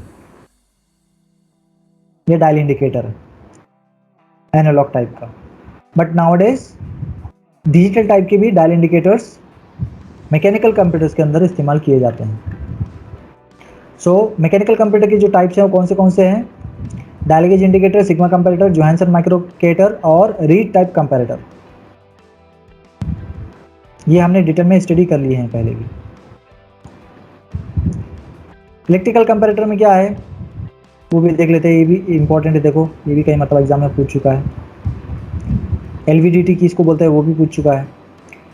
S1: ये डायल इंडिकेटर है एनालॉग टाइप का। बट नाउअडेज डिजिटल टाइप के भी डायल इंडिकेटर्स मैकेनिकल कंप्यूटर्स के अंदर इस्तेमाल किए जाते हैं। सो मैकेनिकल कंप्यूटर के जो टाइप्स हैं वो कौन से हैं, dial gauge indicator, sigma comparator, Johansson microcator और रीड टाइप कंपैरेटर। ये हमने डिटेल में स्टडी कर लिए हैं पहले भी। इलेक्ट्रिकल कंपैरेटर में क्या है वो भी देख लेते हैं, ये भी इंपॉर्टेंट है। देखो ये भी कई मतलब एग्जाम में पूछ चुका है। एलवीडीटी किसको बोलते हैं वो भी पूछ चुका है।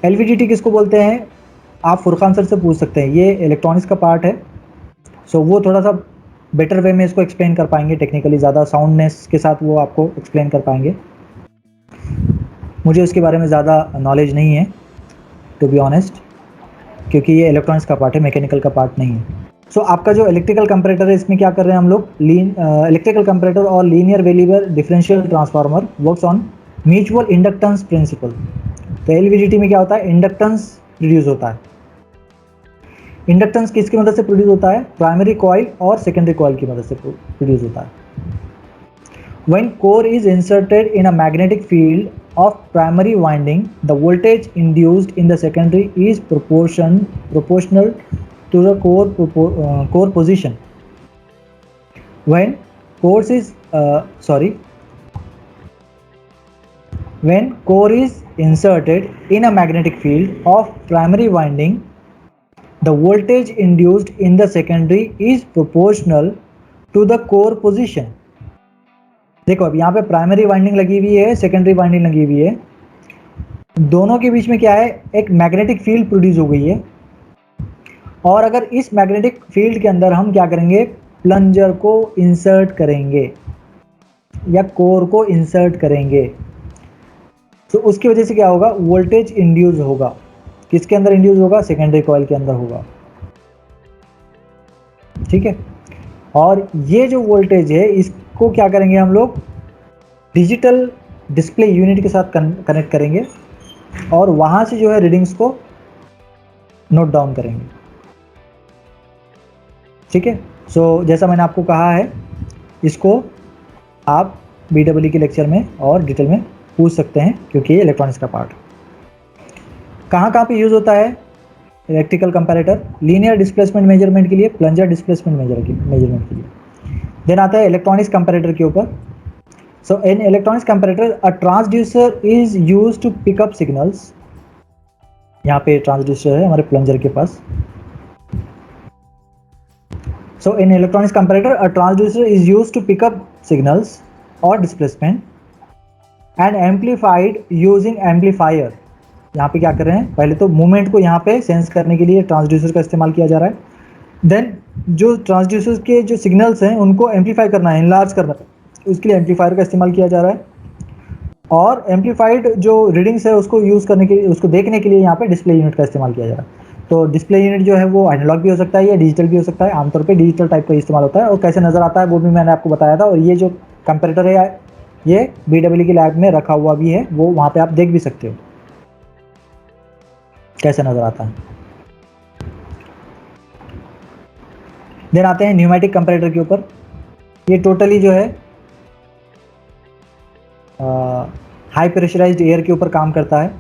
S1: एलवीडीटी किसको बोलते हैं आप फुरकान सर से पूछ सकते हैं, ये इलेक्ट्रॉनिक्स का पार्ट है। सो वो थोड़ा सा बेटर वे में इसको एक्सप्लेन कर पाएंगे, टेक्निकली ज़्यादा साउंडनेस के साथ वो आपको एक्सप्लेन कर पाएंगे। मुझे उसके बारे में ज़्यादा नॉलेज नहीं है टू बी ऑनेस्ट, क्योंकि ये इलेक्ट्रॉनिक्स का पार्ट है, मैकेनिकल का पार्ट नहीं है। सो आपका जो इलेक्ट्रिकल कंपैरेटर है इसमें क्या कर रहे हैं हम लोग, इलेक्ट्रिकल कंपैरेटर और linear variable differential transformer works on mutual inductance principle. तो एलवीडीटी में क्या होता है, इंडक्टेंस प्रोड्यूस होता है। इंडक्टेंस किसकी मदद से प्रोड्यूस होता है, प्राइमरी कॉइल और सेकेंडरी कॉइल की मदद से प्रोड्यूस होता है। When core is inserted in a magnetic field of primary winding, the voltage induced in the secondary is proportional to the core position. When core is inserted in a magnetic field of primary winding, the voltage induced in the secondary is proportional to the core position. देखो अब यहाँ पे primary winding लगी हुई है, secondary winding लगी हुई है, दोनों के बीच में क्या है, एक मैग्नेटिक फील्ड प्रोड्यूस हो गई है। और अगर इस मैग्नेटिक फील्ड के अंदर हम क्या करेंगे, प्लंजर को इंसर्ट करेंगे या कोर को इंसर्ट करेंगे, तो उसकी वजह से क्या होगा, वोल्टेज इंड्यूस होगा। किसके अंदर इंड्यूस होगा, सेकेंडरी कॉइल के अंदर होगा। ठीक है, और ये जो वोल्टेज है इसको क्या करेंगे हम लोग, डिजिटल डिस्प्ले यूनिट के साथ कनेक्ट करेंगे और वहां से जो है रीडिंग्स को नोट डाउन करेंगे। ठीक है, सो जैसा मैंने आपको कहा है, इसको आप BEE के लेक्चर में और डिटेल में पूछ सकते हैं, क्योंकि ये इलेक्ट्रॉनिक्स का पार्ट है। कहाँ पे यूज़ होता है electrical comparator, linear displacement measurement के लिए, प्लंजर डिस्प्लेसमेंट मेजरमेंट के लिए। देन आता है इलेक्ट्रॉनिक्स कंपैरेटर के ऊपर। So in electronics comparator a transducer is used to pick up signals. यहाँ पे ट्रांसड्यूसर है हमारे प्लंजर के पास। So in electronics comparator a transducer is used to pick up signals और displacement and amplified using amplifier. यहाँ पे क्या कर रहे हैं, पहले तो मूवमेंट को यहाँ पे सेंस करने के लिए ट्रांसड्यूसर का इस्तेमाल किया जा रहा है। देन जो ट्रांसड्यूसर के जो सिग्नल्स हैं उनको एम्पलीफाई करना है, इनलार्ज करना है, उसके लिए एम्पलीफायर का इस्तेमाल किया जा रहा है। और एम्पलीफाइड जो रीडिंग्स है उसको यूज़ करने के लिए, उसको देखने के लिए यहाँ पे डिस्प्ले यूनिट का इस्तेमाल किया जा रहा है। तो डिस्प्ले यूनिट जो है वो एनालॉग भी हो सकता है या डिजिटल भी हो सकता है। आमतौर पे डिजिटल टाइप का इस्तेमाल होता है, और कैसे नज़र आता है वो भी मैंने आपको बताया था। और ये जो कंपैरेटर है ये BEE की लैब में रखा हुआ भी है, वो वहाँ पे आप देख भी सकते हो कैसे नज़र आता है। देन आते हैं न्यूमेटिक कंपैरेटर के ऊपर। ये टोटली जो है हाई प्रेशराइज्ड एयर के ऊपर काम करता है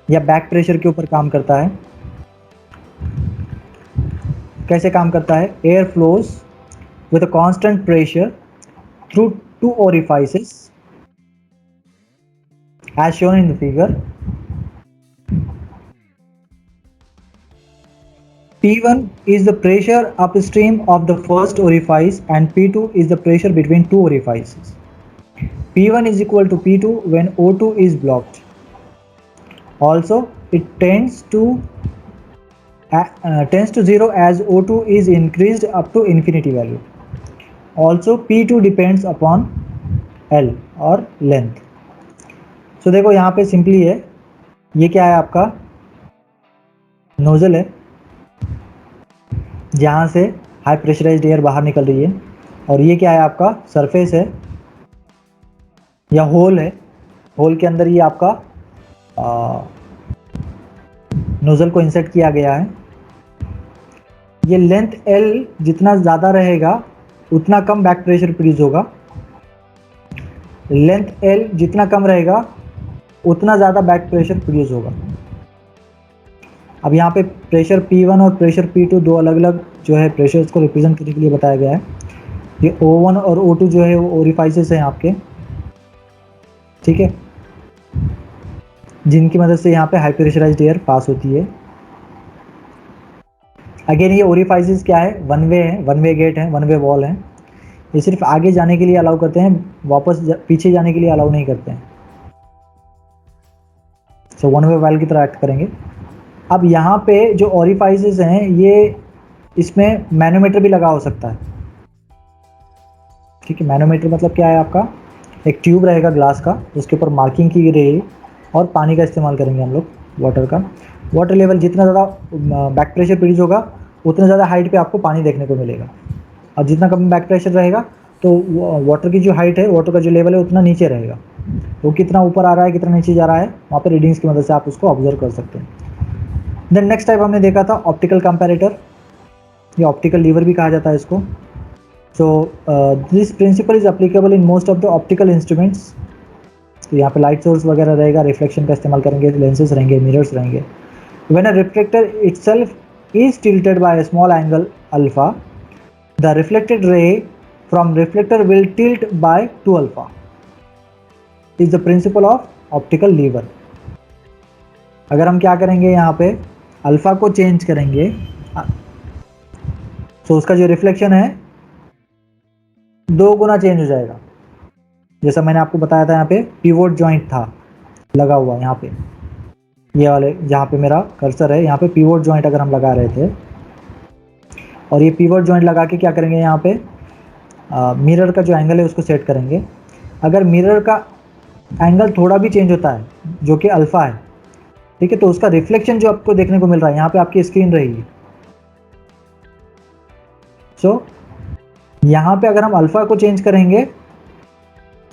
S1: या बैक प्रेशर के ऊपर काम करता है। कैसे काम करता है? Air flows with a constant pressure through two orifices as shown in the figure. P1 is the pressure upstream of the first orifice and P2 is the pressure between two orifices. P1 is equal to P2 when O2 is blocked. Also, it tends to 0 as O2 is increased up to infinity value. Also, P2 depends upon L और length. So देखो यहाँ पे simply है, ये क्या है आपका nozzle है जहाँ से हाई प्रेशराइज्ड एयर बाहर निकल रही है, और ये क्या है आपका सरफेस है या होल है। होल के अंदर ये आपका नोजल को इंसर्ट किया गया है। ये लेंथ L जितना ज़्यादा रहेगा उतना कम बैक प्रेशर प्रोड्यूस होगा, लेंथ L जितना कम रहेगा उतना ज़्यादा बैक प्रेशर प्रोड्यूस होगा। अब यहाँ पे प्रेशर P1 और प्रेशर P2 दो अलग अलग जो है प्रेशर्स को रिप्रेजेंट करने के लिए बताया गया है। ये O1 और O2 जो है वो ओरिफाइसेस हैं आपके, ठीक है, जिनकी मदद से यहाँ पे हाई प्रेशराइज्ड एयर पास होती है। अगेन ये ओरिफाइसेस क्या है? वन वे है, वन वे गेट है, वन वे वॉल है। ये सिर्फ आगे जाने के लिए अलाउ करते हैं, वापस पीछे जाने के लिए अलाउ नहीं करते हैं। सो वन वे वाल्व की तरह एक्ट करेंगे। अब यहाँ पे जो ओरिफाइसेस हैं ये इसमें मैनोमीटर भी लगा हो सकता है, ठीक है। मैनोमीटर मतलब क्या है? आपका एक ट्यूब रहेगा ग्लास का, उसके ऊपर मार्किंग की रहेगी और पानी का इस्तेमाल करेंगे हम लोग, वाटर का। वाटर लेवल जितना ज़्यादा बैक प्रेशर प्रोड्यूस होगा उतना ज़्यादा हाइट पे आपको पानी देखने को मिलेगा, और जितना कम बैक प्रेशर रहेगा तो वाटर की जो हाइट है, वाटर का जो लेवल है उतना नीचे रहेगा। तो कितना ऊपर आ रहा है कितना नीचे जा रहा है, वहाँ पे रीडिंग्स की मदद से आप उसको ऑब्जर्व कर सकते हैं। देन नेक्स्ट टाइप हमने देखा था ऑप्टिकल कंपैरेटर, या ऑप्टिकल लीवर भी कहा जाता है इसको। So this principle is applicable in most of the optical instruments. तो यहाँ पे लाइट सोर्स वगैरह रहेगा, रिफ्लेक्शन का इस्तेमाल करेंगे, लेंसेज रहेंगे, मिरर्स रहेंगे। When a reflector itself is tilted by a small angle alpha, the reflected ray from reflector will tilt by 2 alpha is the principle of optical lever. अगर हम क्या करेंगे, यहाँ पे अल्फा को चेंज करेंगे तो उसका जो रिफ्लेक्शन है 2 गुना चेंज हो जाएगा। जैसा मैंने आपको बताया था, यहाँ पे पिवोट जॉइंट था लगा हुआ, यहाँ पे ये वाले जहाँ पे मेरा कर्सर है, यहाँ पे पिवोट जॉइंट अगर हम लगा रहे थे, और ये पिवोट जॉइंट लगा के क्या करेंगे, यहाँ पे मिरर का जो एंगल है उसको सेट करेंगे। अगर मिरर का एंगल थोड़ा भी चेंज होता है जो कि अल्फ़ा है, ठीक है, तो उसका रिफ्लेक्शन जो आपको देखने को मिल रहा है, यहाँ पे आपकी स्क्रीन रहेगी। सो यहाँ पे अगर हम अल्फ़ा को चेंज करेंगे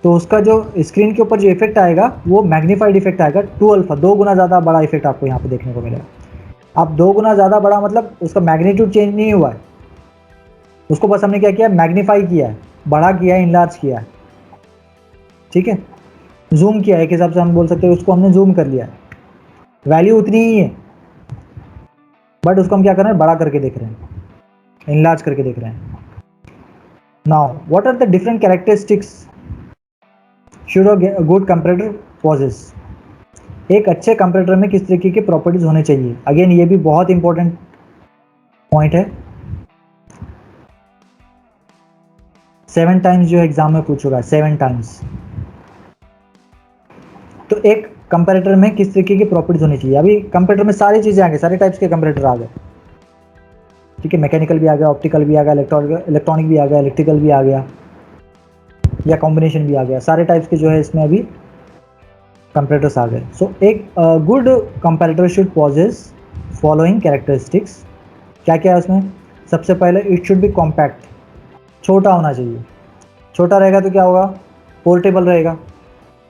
S1: तो उसका जो स्क्रीन के ऊपर जो इफेक्ट आएगा वो मैग्नीफाइड इफेक्ट आएगा, 2 अल्फ़ा, 2 गुना ज़्यादा बड़ा इफेक्ट आपको यहाँ पे देखने को मिलेगा। अब 2 गुना ज़्यादा बड़ा मतलब उसका मैग्नीट्यूड चेंज नहीं हुआ है, उसको बस हमने क्या किया, मैग्नीफाई किया है, बड़ा किया है, इनलार्ज किया है, ठीक है, जूम किया है, एक हिसाब से हम बोल सकते हैं उसको हमने जूम कर लिया है। वैल्यू उतनी ही है बट उसको हम क्या कर रहे हैं, बड़ा करके देख रहे हैं, इनलार्ज करके देख रहे हैं। Now what are the different characteristics should a good comparator possess. एक अच्छे कंपैरेटर में किस तरीके की प्रॉपर्टीज होने चाहिए। अगेन ये भी बहुत इंपॉर्टेंट पॉइंट है, 7 टाइम्स जो एग्जाम में पूछूंगा, 7 टाइम्स। तो एक कंपैरेटर में किस तरीके की प्रॉपर्टीज होनी चाहिए। अभी कंपैरेटर में सारी चीज़ें आ गई, सारे टाइप्स के कंपैरेटर आ गए, ठीक है, मैकेनिकल भी आ गया, ऑप्टिकल भी आ गया, इलेक्ट्रॉनिक भी आ गया, इलेक्ट्रिकल भी आ गया, या कॉम्बिनेशन भी आ गया। सारे टाइप्स के जो है इसमें अभी कंपैरेटर्स आ गए। सो एक good comparator should possess following characteristics. क्या क्या है उसमें? सबसे पहले इट शुड बी कॉम्पैक्ट, छोटा होना चाहिए। छोटा रहेगा तो क्या होगा, पोर्टेबल रहेगा,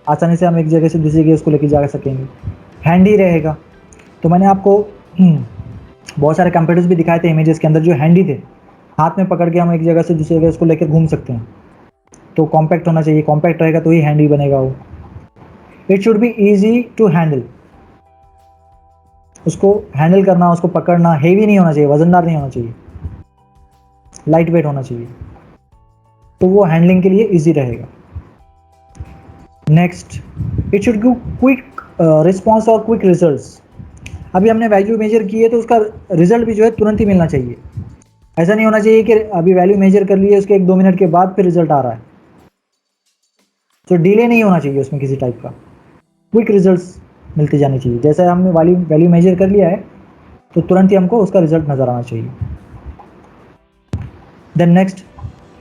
S1: आसानी से हम एक जगह से दूसरी जगह उसको लेके जा सकेंगे। हैंडी रहेगा, तो मैंने आपको बहुत सारे कंप्यूटर्स भी दिखाए थे इमेजेस के अंदर जो हैंडी थे, हाथ में पकड़ के हम एक जगह से दूसरी जगह उसको लेकर घूम सकते हैं। तो कॉम्पैक्ट होना चाहिए, कॉम्पैक्ट रहेगा तो ही हैंडी बनेगा वो। It should be easy to handle, उसको हैंडल करना, उसको पकड़ना हेवी नहीं होना चाहिए, वजनदार नहीं होना चाहिए, लाइट वेट होना चाहिए, तो वो हैंडलिंग के लिए इजी रहेगा। Next, it should give quick response और क्विक रिजल्ट्स। अभी हमने वैल्यू मेजर की है तो उसका रिजल्ट भी जो है तुरंत ही मिलना चाहिए। ऐसा नहीं होना चाहिए कि अभी वैल्यू मेजर कर लिए उसके 1-2 मिनट के बाद फिर रिजल्ट आ रहा है, तो डिले नहीं होना चाहिए उसमें किसी टाइप का, क्विक रिजल्ट्स मिलते जाने चाहिए। जैसे हमने वैल्यू मेजर कर लिया है तो तुरंत ही हमको उसका रिजल्ट नज़र आना चाहिए। Then next,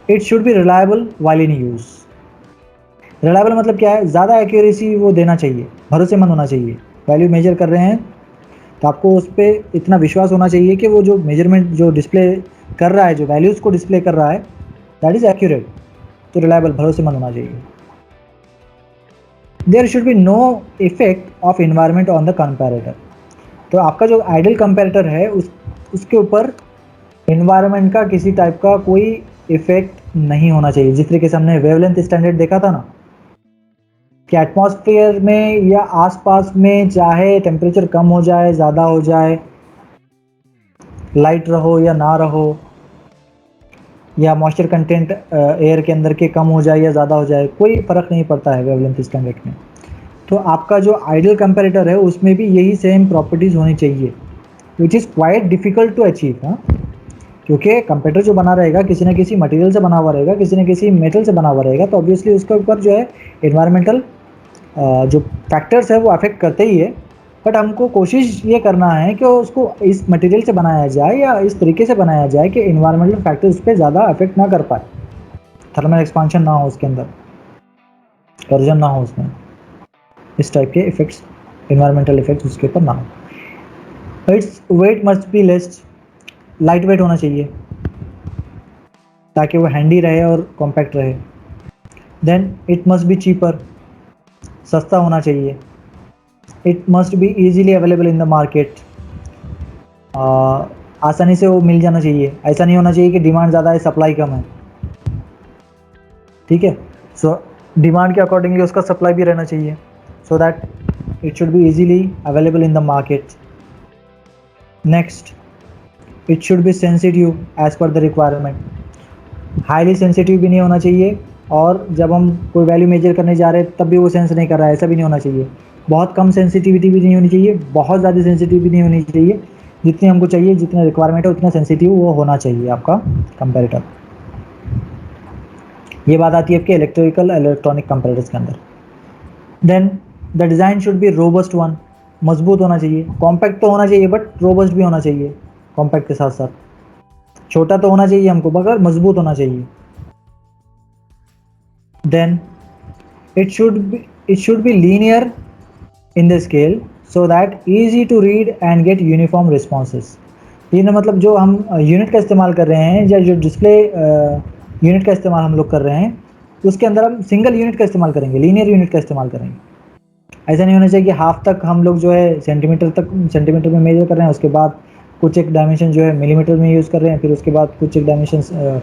S1: it should be reliable while in use. Reliable मतलब क्या है, ज़्यादा एक्यूरेसी वो देना चाहिए, भरोसेमंद होना चाहिए। वैल्यू मेजर कर रहे हैं तो आपको उस पर इतना विश्वास होना चाहिए कि वो जो मेजरमेंट जो डिस्प्ले कर रहा है, जो वैल्यूज़ को डिस्प्ले कर रहा है, दैट इज़ एक्यूरेट। तो रिलायबल, भरोसेमंद होना चाहिए। There should be no effect of environment on the comparator. तो आपका जो आइडल कंपैरेटर है उसके ऊपर इन्वायरमेंट का किसी टाइप का कोई इफेक्ट नहीं होना चाहिए। जिस तरीके से हमने वेवलेंथ स्टैंडर्ड देखा था ना, कि एटमॉस्फेयर में या आसपास में चाहे टेम्परेचर कम हो जाए, ज़्यादा हो जाए, लाइट रहो या ना रहो, या मॉइस्चर कंटेंट एयर के अंदर के कम हो जाए या ज़्यादा हो जाए, कोई फ़र्क नहीं पड़ता है वेवलेंथ स्टैंडर्ड में। तो आपका जो आइडियल कंपैरेटर है उसमें भी यही सेम प्रॉपर्टीज़ होनी चाहिए, which is quite difficult to achieve. हाँ, क्योंकि कंपैरेटर जो बना रहेगा किसी न किसी मटेरियल से बना हुआ रहेगा, किसी न किसी मेटल से बना हुआ रहेगा, तो ऑब्वियसली उसके ऊपर जो है इन्वायरमेंटल जो फैक्टर्स है वो अफेक्ट करते ही है। बट हमको कोशिश ये करना है कि उसको इस मटेरियल से बनाया जाए या इस तरीके से बनाया जाए कि इन्वायरमेंटल फैक्टर्स उस पर ज़्यादा अफेक्ट ना कर पाए, थर्मल एक्सपांशन ना हो उसके अंदर, कर्जन ना हो उसमें, इस टाइप के इफेक्ट्स, इन्वायरमेंटल इफेक्ट्स उसके ऊपर ना हो। Its weight must be less, light weight होना चाहिए ताकि वो हैंडी रहे और कॉम्पैक्ट रहे। Then it must be cheaper, सस्ता होना चाहिए। It must be easily available in the market, आसानी से वो मिल जाना चाहिए। ऐसा नहीं होना चाहिए कि डिमांड ज़्यादा है सप्लाई कम है, ठीक है। सो डिमांड के अकॉर्डिंगली उसका सप्लाई भी रहना चाहिए, so that it should be easily available in the market. Next, it should be sensitive as per the requirement. Highly sensitive भी नहीं होना चाहिए, और जब हम कोई वैल्यू मेजर करने जा रहे हैं तब भी वो सेंस नहीं कर रहा है, ऐसा भी नहीं होना चाहिए। बहुत कम सेंसिटिविटी भी नहीं होनी चाहिए, बहुत ज़्यादा सेंसिटिव भी नहीं होनी चाहिए। जितनी हमको चाहिए, जितना रिक्वायरमेंट है उतना सेंसिटिव वो होना चाहिए आपका कंपैरेटर। ये बात आती है आपके इलेक्ट्रॉनिक कंपैरेटर्स के अंदर। Then the design should be robust one, मजबूत होना चाहिए। कॉम्पैक्ट तो होना चाहिए बट रोबस्ट भी होना चाहिए, कॉम्पैक्ट के साथ साथ। छोटा तो होना चाहिए हमको मगर मजबूत होना चाहिए। Then it should be linear in the scale so that easy to read and get uniform responses। Linear मतलब जो हम यूनिट का इस्तेमाल कर रहे हैं या जो डिस्प्ले यूनिट का इस्तेमाल हम लोग कर रहे हैं, उसके अंदर हम सिंगल यूनिट का इस्तेमाल करेंगे, लीनियर यूनिट का इस्तेमाल करेंगे। ऐसा नहीं होना चाहिए कि हाफ तक हम लोग जो है सेंटीमीटर में मेजर कर रहे हैं, उसके बाद कुछ एक डायमेंशन जो है मिलीमीटर में यूज़ कर रहे हैं, फिर उसके बाद कुछ एक डायमेंशन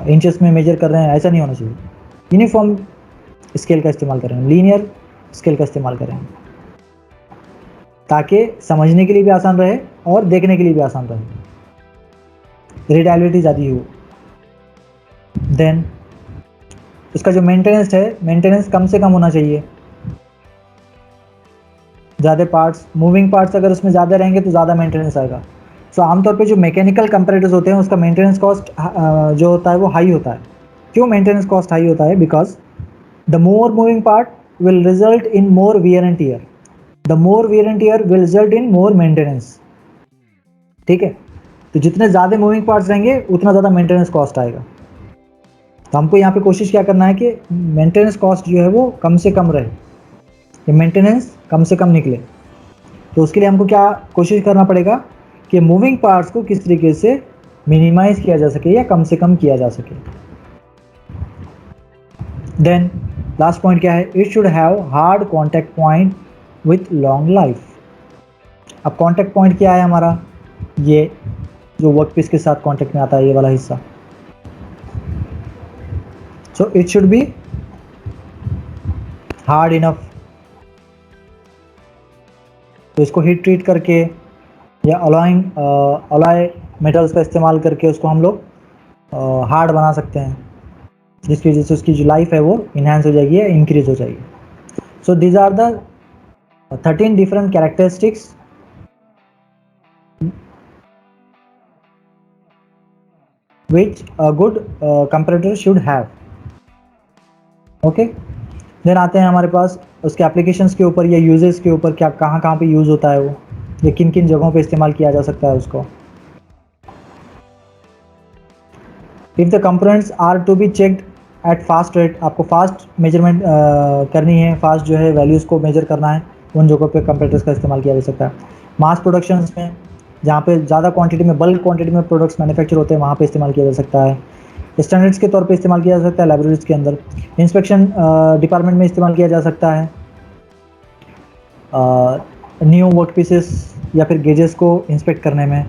S1: इंचेस में मेजर कर रहे हैं। ऐसा नहीं होना चाहिए, यूनिफॉर्म स्केल का इस्तेमाल करें, लीनियर स्केल का इस्तेमाल करें, ताकि समझने के लिए भी आसान रहे और देखने के लिए भी आसान रहे, रीडेबिलिटी ज़्यादा हो। देन उसका जो मेंटेनेंस है, मेंटेनेंस कम से कम होना चाहिए। ज़्यादा पार्ट्स, मूविंग पार्ट्स अगर उसमें ज़्यादा रहेंगे तो ज़्यादा मेंटेनेंस आएगा। सो आमतौर पे जो मैकेनिकल कंपैरेटर्स होते हैं उसका मेंटेनेंस कॉस्ट जो होता है वो हाई होता है। क्यों मेंटेनेंस कॉस्ट हाई होता है? Because the more moving part will result in more wear and tear, the more wear and tear will result in more maintenance। ठीक है, तो जितने ज़्यादा मूविंग पार्ट्स रहेंगे उतना ज़्यादा मेंटेनेंस कॉस्ट आएगा। तो हमको यहाँ पे कोशिश क्या करना है कि मेंटेनेंस कॉस्ट जो है वो कम से कम रहे, ये मेंटेनेंस कम से कम निकले। तो उसके लिए हमको क्या कोशिश करना पड़ेगा कि मूविंग पार्ट्स को किस तरीके से मिनिमाइज किया जा सके या कम से कम किया जा सके। देन लास्ट पॉइंट क्या है? It should have hard contact point with long life. अब कॉन्टैक्ट पॉइंट क्या है हमारा? ये जो वर्क पीस के साथ कॉन्टेक्ट में आता है, ये वाला हिस्सा। So it should B hard enough. तो इसको हीट ट्रीट करके या अलॉय मेटल्स का इस्तेमाल करके उसको हम लोग हार्ड बना सकते हैं, जिसकी वजह से उसकी जो लाइफ है वो इन्हांस हो जाएगी या इंक्रीज हो जाएगी। So these are the 13 different characteristics which a good comparator should have. Okay, देन आते हैं हमारे पास उसके एप्लीकेशंस के ऊपर या यूजेस के ऊपर, क्या कहाँ कहाँ पे यूज़ होता है वो, या किन किन जगहों पे इस्तेमाल किया जा सकता है उसको। If the components are to be checked at fast rate, आपको फास्ट मेजरमेंट करनी है, फास्ट जो है वैल्यूज़ को मेजर करना है, उन जगहों पे कंप्यूटर्स का इस्तेमाल किया जा सकता है। मास प्रोडक्शंस में, जहाँ पे ज़्यादा क्वांटिटी में, बल्क क्वांटिटी में प्रोडक्ट्स मैन्युफैक्चर होते हैं, वहाँ पे इस्तेमाल किया जा सकता है। स्टैंडर्ड्स के तौर पे इस्तेमाल किया जा सकता है लैबोरेटरीज के अंदर। इंस्पेक्शन डिपार्टमेंट में इस्तेमाल किया जा सकता है। न्यू वर्क पीसेस या फिर गेजेस को इंस्पेक्ट करने में।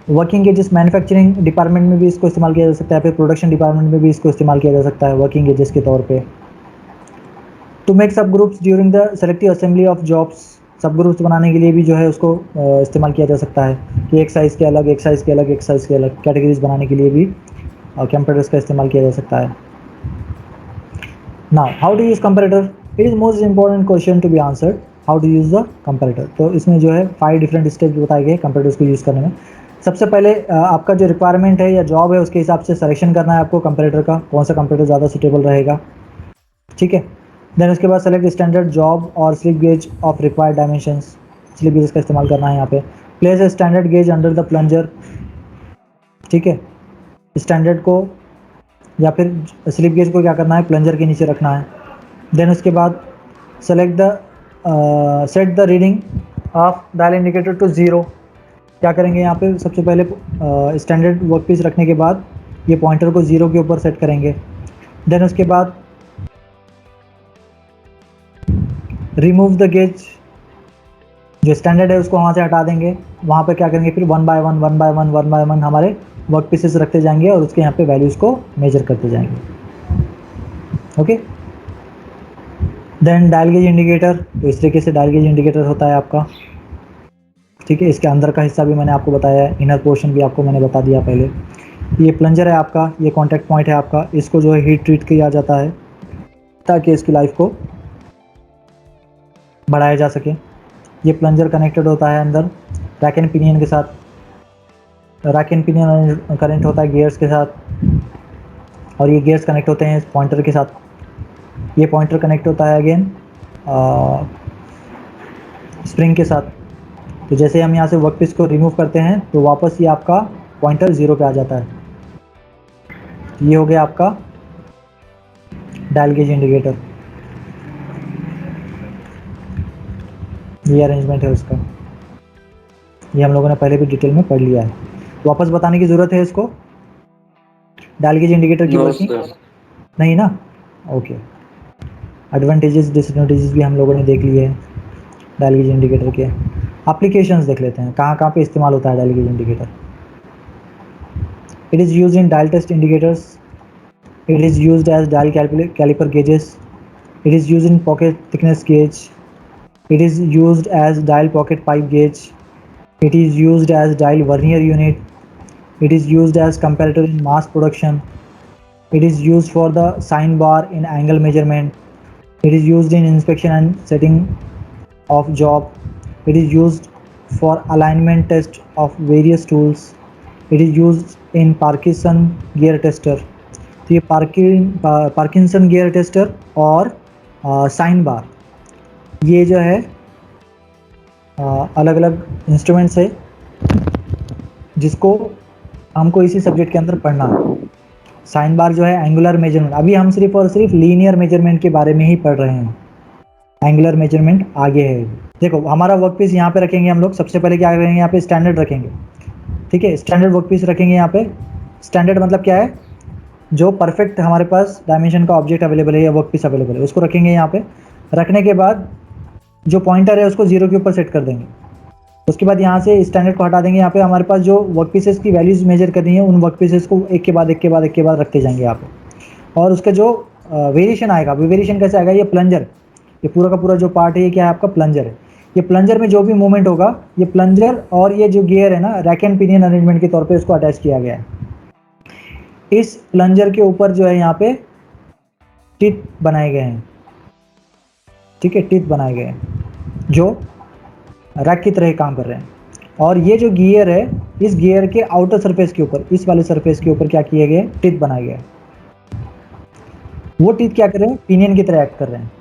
S1: वर्किंग गेजेस मैन्युफैक्चरिंग डिपार्टमेंट में भी इसको इस्तेमाल किया जा सकता है, फिर प्रोडक्शन डिपार्टमेंट में भी इसको इस्तेमाल किया जा सकता है वर्किंग गेजेस के तौर पे। टू मेक सब groups during the selective assembly of jobs, सब ग्रुप्स बनाने के लिए भी जो है उसको इस्तेमाल किया जा सकता है कि एक साइज़ के अलग, एक साइज़ के अलग, एक साइज़ के अलग कैटेगरीज बनाने के लिए भी कंप्यूटर्स का इस्तेमाल किया जा सकता है। Now how to use comparator, it is most important question to be answered, how to use the comparator. तो इसमें जो है 5 डिफरेंट स्टेप्स बताए गए कंपैरेटर्स को यूज़ करने में। सबसे पहले आपका जो रिक्वायरमेंट है या जॉब है उसके हिसाब से सिलेक्शन करना है आपको कंपैरेटर का, कौन सा कंपैरेटर ज़्यादा सूटेबल रहेगा, ठीक है। देन उसके बाद सेलेक्ट स्टैंडर्ड जॉब और slip gauge of required dimensions, slip gauge का इस्तेमाल करना है यहाँ पे। Place a standard gauge under the plunger, ठीक है। स्टैंडर्ड को या फिर स्लिप गेज को क्या करना है, प्लंजर के नीचे रखना है। देन उसके बाद select the set the reading of dial indicator to 0, क्या करेंगे यहाँ पे, सबसे पहले स्टैंडर्ड वर्क पीस रखने के बाद ये पॉइंटर को 0 के ऊपर सेट करेंगे। देन उसके बाद रिमूव द गेज, जो स्टैंडर्ड है उसको वहाँ से हटा देंगे। वहाँ पे क्या करेंगे, फिर 1 बाय 1 1 बाय 1 1 बाय 1 हमारे वर्क पीसेस रखते जाएंगे और उसके यहाँ पे वैल्यूज़ को मेजर करते जाएंगे। Okay, then dial gauge indicator, तो इस तरीके से डायल गेज इंडिकेटर होता है आपका, ठीक है। इसके अंदर का हिस्सा भी मैंने आपको बताया है, इनर पोर्शन भी आपको मैंने बता दिया पहले। ये प्लंजर है आपका, ये कॉन्टैक्ट पॉइंट है आपका, इसको जो है हीट ट्रीट किया जाता है ताकि इसकी लाइफ को बढ़ाया जा सके। ये प्लंजर कनेक्टेड होता है अंदर रैक एंड पिनियन के साथ, रैक एंड पिनियन कनेक्ट होता है गियर्स के साथ, और ये गियर्स कनेक्ट होते हैं पॉइंटर के साथ। ये पॉइंटर कनेक्ट होता है अगेन स्प्रिंग के साथ। तो जैसे हम यहाँ से वर्क पीस को रिमूव करते हैं तो वापस ये आपका पॉइंटर 0 पे आ जाता है। ये हो गया आपका डायल गेज इंडिकेटर, ये अरेंजमेंट है उसका, ये हम लोगों ने पहले भी डिटेल में पढ़ लिया है, वापस बताने की ज़रूरत है इसको डायल गेज इंडिकेटर की वर्किंग? नहीं ना, ओके। एडवांटेजेस डिसएडवांटेजेस भी हम लोगों ने देख लिए हैं डायल गेज इंडिकेटर के। एप्लीकेशंस देख लेते हैं, कहाँ कहाँ पे इस्तेमाल होता है dial gauge indicator. It is used in dial test indicators, it is used as dial calliper gauges, it is used in pocket thickness gauge, it is used as dial pocket pipe gauge, it is used as dial vernier unit, it is used as comparator in mass production, it is used for the sign bar in angle measurement, it is used in inspection and setting of job, it is used for alignment test of various tools, it is used in Parkinson gear tester। तो ये Parkinson gear tester और sine bar, ये जो है अलग अलग instruments है जिसको हमको इसी सब्जेक्ट के अंदर पढ़ना है। साइन बार जो है एंगुलर मेजरमेंट, अभी हम सिर्फ और सिर्फ लीनियर मेजरमेंट के बारे में ही पढ़ रहे हैं, एंगुलर मेजरमेंट आगे है। देखो हमारा वर्क पीस यहाँ पे रखेंगे हम लोग, सबसे पहले क्या करेंगे, यहाँ पे स्टैंडर्ड रखेंगे, ठीक है। स्टैंडर्ड वर्क पीस रखेंगे यहाँ पे। स्टैंडर्ड मतलब क्या है, जो परफेक्ट हमारे पास डायमेंशन का ऑब्जेक्ट अवेलेबल है या वर्क पीस अवेलेबल है, उसको रखेंगे यहाँ पे। रखने के बाद जो पॉइंटर है उसको 0 के ऊपर सेट कर देंगे। उसके बाद यहाँ से स्टैंडर्ड को हटा देंगे। यहाँ पे हमारे पास जो वर्क पीसेस की वैल्यूज मेजर करनी है, उन वर्क पीसेस को एक के बाद एक के बाद एक के बाद रखते जाएंगे यहाँ पे। और उसका जो वेरिएशन आएगा, वो वेरिएशन कैसे आएगा, ये प्लंजर, ये पूरा का पूरा जो पार्ट है ये क्या है आपका, प्लंजर है। ये प्लंजर में जो भी मूवमेंट होगा, ये प्लंजर और ये जो गियर है ना, रैक एंड पिनियन अरेंजमेंट के तौर पे इसको अटैच किया गया है। इस प्लंजर के ऊपर जो है यहाँ पे टीथ बनाए गए हैं, ठीक है, टीथ बनाए गए हैं जो रैक की तरह काम कर रहे हैं। और ये जो गियर है, इस गियर के आउटर सरफेस के ऊपर, इस वाले सरफेस के ऊपर क्या किए गए, टीथ बनाए गए। वो टीथ क्या कर रहे हैं, पिनियन की तरह एक्ट कर रहे हैं।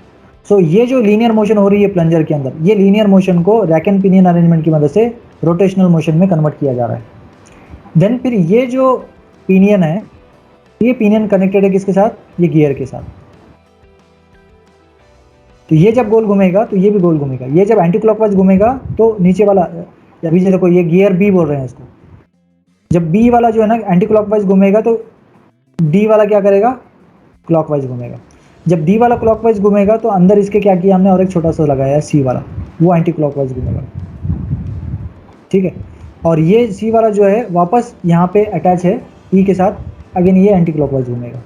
S1: सो ये जो लीनियर मोशन हो रही है प्लंजर के अंदर, ये लीनियर मोशन को रैक एंड पिनियन अरेंजमेंट की मदद से रोटेशनल मोशन में कन्वर्ट किया जा रहा है। देन फिर ये जो पिनियन है, ये पिनियन कनेक्टेड है किसके साथ, ये गियर के साथ। तो ये जब गोल घूमेगा तो ये भी गोल घूमेगा। ये जब एंटी क्लॉकवाइज घूमेगा तो नीचे वाला, अभी देखो ये गियर बी बोल रहे हैं इसको, जब बी वाला जो है ना एंटी क्लॉकवाइज घूमेगा तो डी वाला क्या करेगा, क्लॉकवाइज घूमेगा। जब डी वाला क्लॉकवाइज घूमेगा तो अंदर इसके क्या किया हमने, और एक छोटा सा लगाया है सी वाला, वो एंटी क्लॉकवाइज घूमेगा, ठीक है। और ये सी वाला जो है वापस यहाँ पे अटैच है ई के साथ, अगेन ये एंटी क्लॉकवाइज घूमेगा।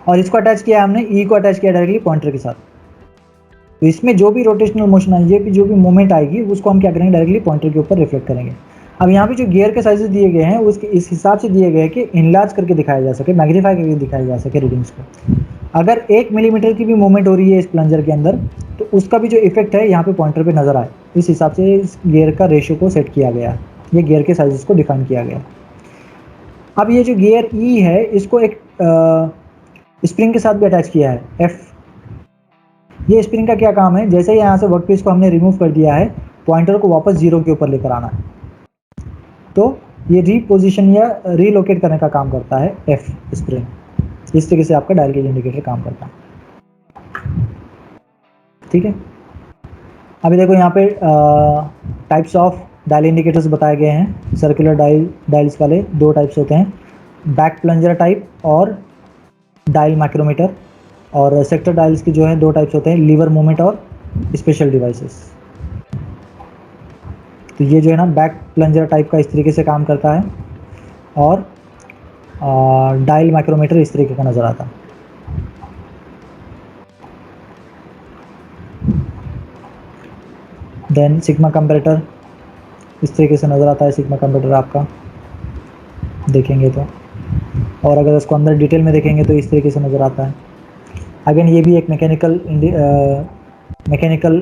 S1: और इसको अटैच किया हमने, ई को अटैच किया डायरेक्टली पॉइंटर के साथ। तो इसमें जो भी रोटेशनल मोशन आएगी, जो भी मूवमेंट आएगी, उसको हम क्या करेंगे, डायरेक्टली पॉइंटर के ऊपर रिफ्लेक्ट करेंगे। अब यहाँ पे जो गियर के साइजेस दिए गए हैं, उसके इस हिसाब से दिए गए हैं कि इनलार्ज करके दिखाया जा सके, मैग्नीफाई करके दिखाया जा सके रीडिंग्स को। अगर 1 मिलीमीटर की भी मूवमेंट हो रही है इस प्लंजर के अंदर, तो उसका भी जो इफेक्ट है यहाँ पे पॉइंटर पे नजर आए, इस हिसाब से इस गियर का रेशियो को सेट किया गया है, ये गियर के साइजेस को डिफाइन किया गया। अब ये जो गियर ई है, इसको एक स्प्रिंग के साथ भी अटैच किया है, एफ। ये स्प्रिंग का क्या काम है, जैसे ही यहाँ से वर्कपीस को हमने रिमूव कर दिया है, पॉइंटर को वापस जीरो के ऊपर लेकर आना है, तो ये रीपोजिशन या रीलोकेट करने का काम करता है एफ स्प्रिंग। इस तरीके से आपका डायल गेज इंडिकेटर काम करता है, ठीक है। अभी देखो यहाँ पे टाइप्स ऑफ डायल इंडिकेटर्स बताए गए हैं। सर्कुलर डायल्स वाले 2 टाइप्स होते हैं, बैक प्लंजर टाइप और डायल माइक्रोमीटर। और सेक्टर डायल्स की जो है 2 टाइप्स होते हैं, लीवर मूवमेंट और स्पेशल डिवाइसेस। तो ये जो है ना बैक प्लंजर टाइप का इस तरीके से काम करता है, और डायल माइक्रोमीटर इस तरीके का नज़र आता है। देन सिग्मा कंपैरेटर इस तरीके से नज़र आता है, सिग्मा कंपैरेटर आपका देखेंगे तो, और अगर इसको अंदर डिटेल में देखेंगे तो इस तरीके से नज़र आता है। अगेन ये भी एक मैकेनिकल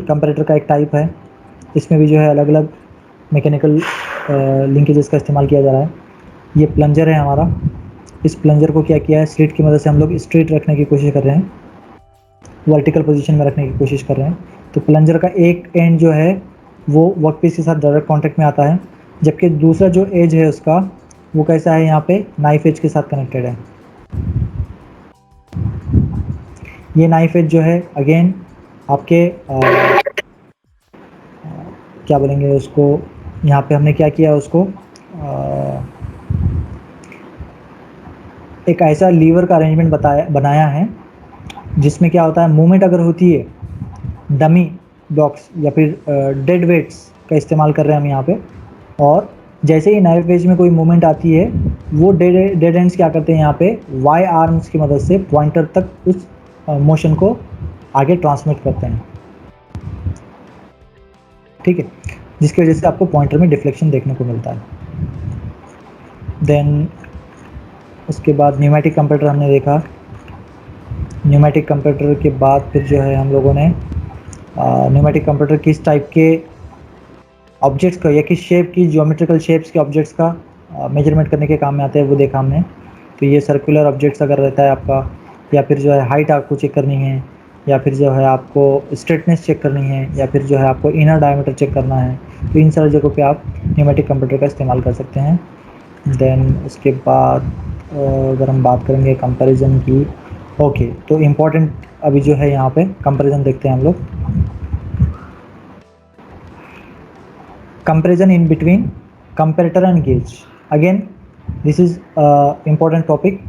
S1: कंपैरेटर का एक टाइप है। इसमें भी जो है अलग अलग मैकेनिकल लिंकेजेस का इस्तेमाल किया जा रहा है। ये प्लंजर है हमारा, इस प्लंजर को क्या किया है, स्लिट की मदद से हम लोग स्ट्रेट रखने की कोशिश कर रहे हैं, वर्टिकल पोजीशन में रखने की कोशिश कर रहे हैं। तो प्लंजर का एक एंड जो है वो वर्कपीस के साथ डायरेक्ट कांटेक्ट में आता है, जबकि दूसरा जो एज है उसका वो कैसा है, यहाँ पे नाइफ एज के साथ कनेक्टेड है। ये नाइफ एज जो है अगेन आपके क्या बोलेंगे उसको, यहाँ पे हमने क्या किया उसको, एक ऐसा लीवर का अरेंजमेंट बनाया है जिसमें क्या होता है, मूवमेंट अगर होती है, डमी ब्लॉक्स या फिर डेड वेट्स का इस्तेमाल कर रहे हैं हम यहाँ पे, और जैसे ही नाइफ एज में कोई मूवमेंट आती है, वो डेड एंड्स क्या करते हैं, यहाँ पे वाई आर्म्स की मदद से पॉइंटर तक उस मोशन को आगे ट्रांसमिट करते हैं, ठीक है, जिसकी वजह से आपको पॉइंटर में डिफ्लेक्शन देखने को मिलता है। देन उसके बाद न्यूमेटिक कंपैरेटर हमने देखा। न्यूमेटिक कंपैरेटर के बाद फिर जो है हम लोगों ने न्यूमेटिक कंपैरेटर किस टाइप के ऑब्जेक्ट्स का या किस शेप की, ज्योमेट्रिकल शेप्स के ऑब्जेक्ट्स का मेजरमेंट करने के काम में आते हैं, वो देखा हमने। तो ये सर्कुलर ऑब्जेक्ट्स अगर रहता है आपका, या फिर जो है हाइट आपको चेक करनी है, या फिर जो है आपको स्ट्रेटनेस चेक करनी है, या फिर जो है आपको इनर डायमीटर चेक करना है, तो इन सारी जगहों पे आप न्यूमेटिक कंपैरेटर का इस्तेमाल कर सकते हैं। देन उसके बाद अगर हम बात करेंगे कंपैरिजन की, ओके, तो इम्पोर्टेंट अभी जो है यहाँ पे कंपैरिजन देखते हैं हम लोग। Comparison in between comparator and gauge, again this is important topic.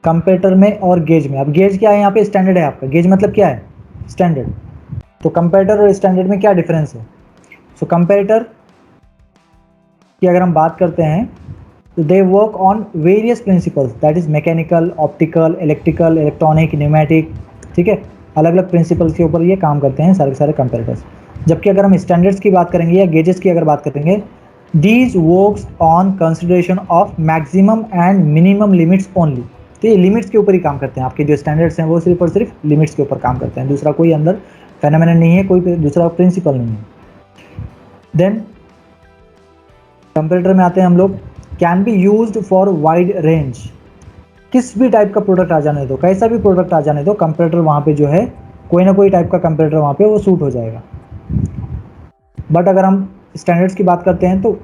S1: Comparator में और गेज में, अब गेज क्या है, यहाँ पे स्टैंडर्ड है आपका, गेज मतलब क्या है, स्टैंडर्ड। तो कंपैरेटर और स्टैंडर्ड में क्या डिफरेंस है, सो कंपैरेटर की अगर हम बात करते हैं तो they work on various principles, that is mechanical, optical, electrical, electronic, pneumatic, ठीक है, अलग अलग प्रिंसिपल्स के ऊपर ये काम करते हैं सारे के सारे कंपैरेटर्स। जबकि अगर हम स्टैंडर्ड्स की बात करेंगे या गेजेस की अगर बात करेंगे, these works on consideration of maximum and minimum limits only. तो ये लिमिट्स के ऊपर ही काम करते हैं, आपके जो स्टैंडर्ड्स हैं वो सिर्फ और सिर्फ लिमिट्स के ऊपर काम करते हैं, दूसरा कोई अंदर फेनोमेनन नहीं है, कोई दूसरा प्रिंसिपल नहीं है। देन कंपैरेटर में आते हैं हम लोग, can be used for wide range. किस भी टाइप का प्रोडक्ट आ जाने दो, कैसा भी प्रोडक्ट आ जाने दो, कंपैरेटर वहाँ पे जो है कोई ना कोई टाइप का कंपैरेटर वहाँ पे वो सूट हो जाएगा। बट अगर हम स्टैंडर्ड्स की बात करते हैं तो,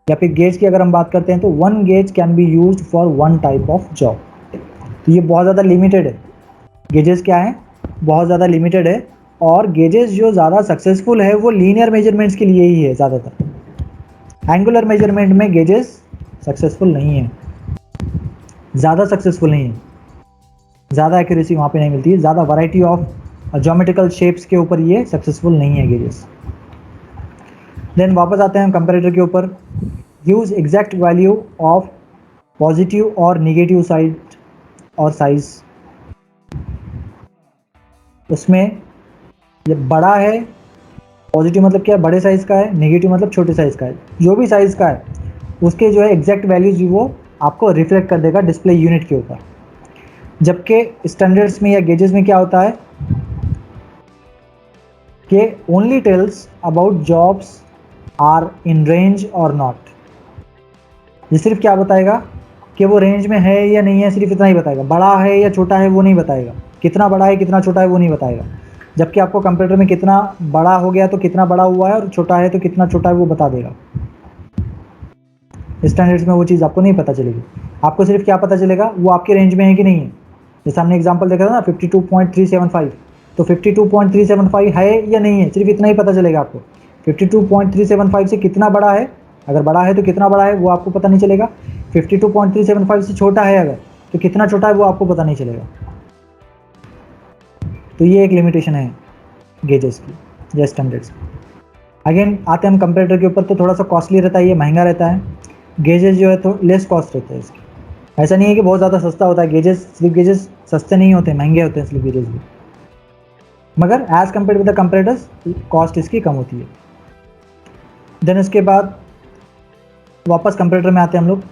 S1: या फिर गेज की अगर हम बात करते हैं तो, one gauge can be used for one type of job. तो ये बहुत ज़्यादा लिमिटेड है, गेजेस क्या है, बहुत ज़्यादा लिमिटेड है। और गेजेस जो ज़्यादा सक्सेसफुल है वो लीनियर मेजरमेंट्स के लिए ही है ज़्यादातर। एंगुलर मेजरमेंट में गेजेस सक्सेसफुल नहीं है, ज़्यादा सक्सेसफुल नहीं है, ज़्यादा एक्यूरेसी वहाँ पे नहीं मिलती है, ज़्यादा वैरायटी ऑफ ज्योमेट्रिकल शेप्स के ऊपर ये सक्सेसफुल नहीं है गेजेस। देन वापस आते हैं हम कंपैरेटर के ऊपर, use exact value of positive और निगेटिव साइड और साइज। उसमें ये बड़ा है, पॉजिटिव मतलब क्या है, बड़े साइज़ का है, नेगेटिव मतलब छोटे साइज़ का है, जो भी साइज़ का है उसके जो है एग्जैक्ट वैल्यूज वो आपको रिफ्लेक्ट कर देगा डिस्प्ले यूनिट के ऊपर। जबकि स्टैंडर्ड्स में या गेजेस में क्या होता है कि only tells about jobs are in range और नॉट। ये सिर्फ क्या बताएगा कि वो रेंज में है या नहीं है, सिर्फ इतना ही बताएगा, बड़ा है या छोटा है वो नहीं बताएगा, कितना बड़ा है कितना छोटा है वो नहीं बताएगा। जबकि आपको कंप्यूटर में कितना बड़ा हो गया तो कितना बड़ा हुआ है, और छोटा है तो कितना छोटा है वो बता देगा। स्टैंडर्ड्स में वो चीज़ आपको नहीं पता चलेगी, आपको सिर्फ क्या पता चलेगा, वो आपके रेंज में है कि नहीं है। जैसे हमने एग्जांपल देखा था ना 52.375, तो 52.375 है या नहीं है, सिर्फ इतना ही पता चलेगा आपको। 52.375 से कितना बड़ा है, अगर बड़ा है तो कितना बड़ा है वो आपको पता नहीं चलेगा। 52.375 से छोटा है अगर, तो कितना छोटा है वो आपको पता नहीं चलेगा। तो ये एक लिमिटेशन है गेजेस की या स्टैंडर्ड्स की। अगेन आते हैं हम कंपैरेटर के ऊपर, तो थोड़ा सा कॉस्टली रहता है, ये महंगा रहता है। गेजेस जो है तो लेस कॉस्ट रहते हैं इसकी, ऐसा नहीं है कि बहुत ज़्यादा सस्ता होता है गेजेस, स्लिप गेजेस सस्ते नहीं होते, महंगे होते हैं स्लिप गेजेस भी, मगर as compare with the comparators cost इसकी कम होती है। देन इसके बाद वापस कंपैरेटर में आते हैं हम लोग,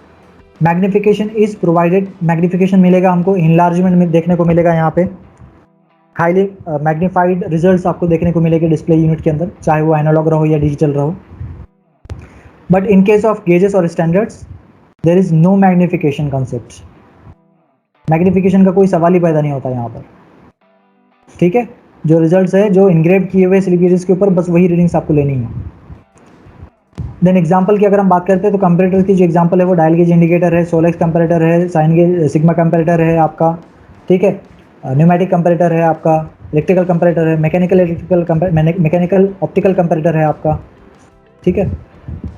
S1: मैग्नीफिकेशन इज़ प्रोवाइडेड, मैग्नीफिकेशन मिलेगा हमको, इनलार्जमेंट में देखने को मिलेगा यहाँ पे, हाईली मैग्नीफाइड रिजल्ट्स आपको देखने को मिलेंगे डिस्प्ले यूनिट के अंदर, चाहे वो एनालॉग रहो या डिजिटल रहो। But in case of gauges और standards there is no magnification concept, magnification का कोई सवाल ही पैदा नहीं होता यहाँ पर, ठीक है। जो रिजल्ट्स है जो इनग्रेव किए हुए स्लिप गेजेस के ऊपर, बस वही रीडिंग्स आपको लेनी है। देन एग्जांपल की अगर हम बात करते हैं तो कंपैरेटर की जो एग्जांपल है वो डायल गेज इंडिकेटर है, सोलेक्स कंपैरेटर है, साइन गेज सिग्मा कंपैरेटर है आपका, ठीक है, न्यूमेटिक कंपैरेटर है आपका, इलेक्ट्रिकल कंपैरेटर है, मैकेनिकल ऑप्टिकल कंपैरेटर है आपका, ठीक है।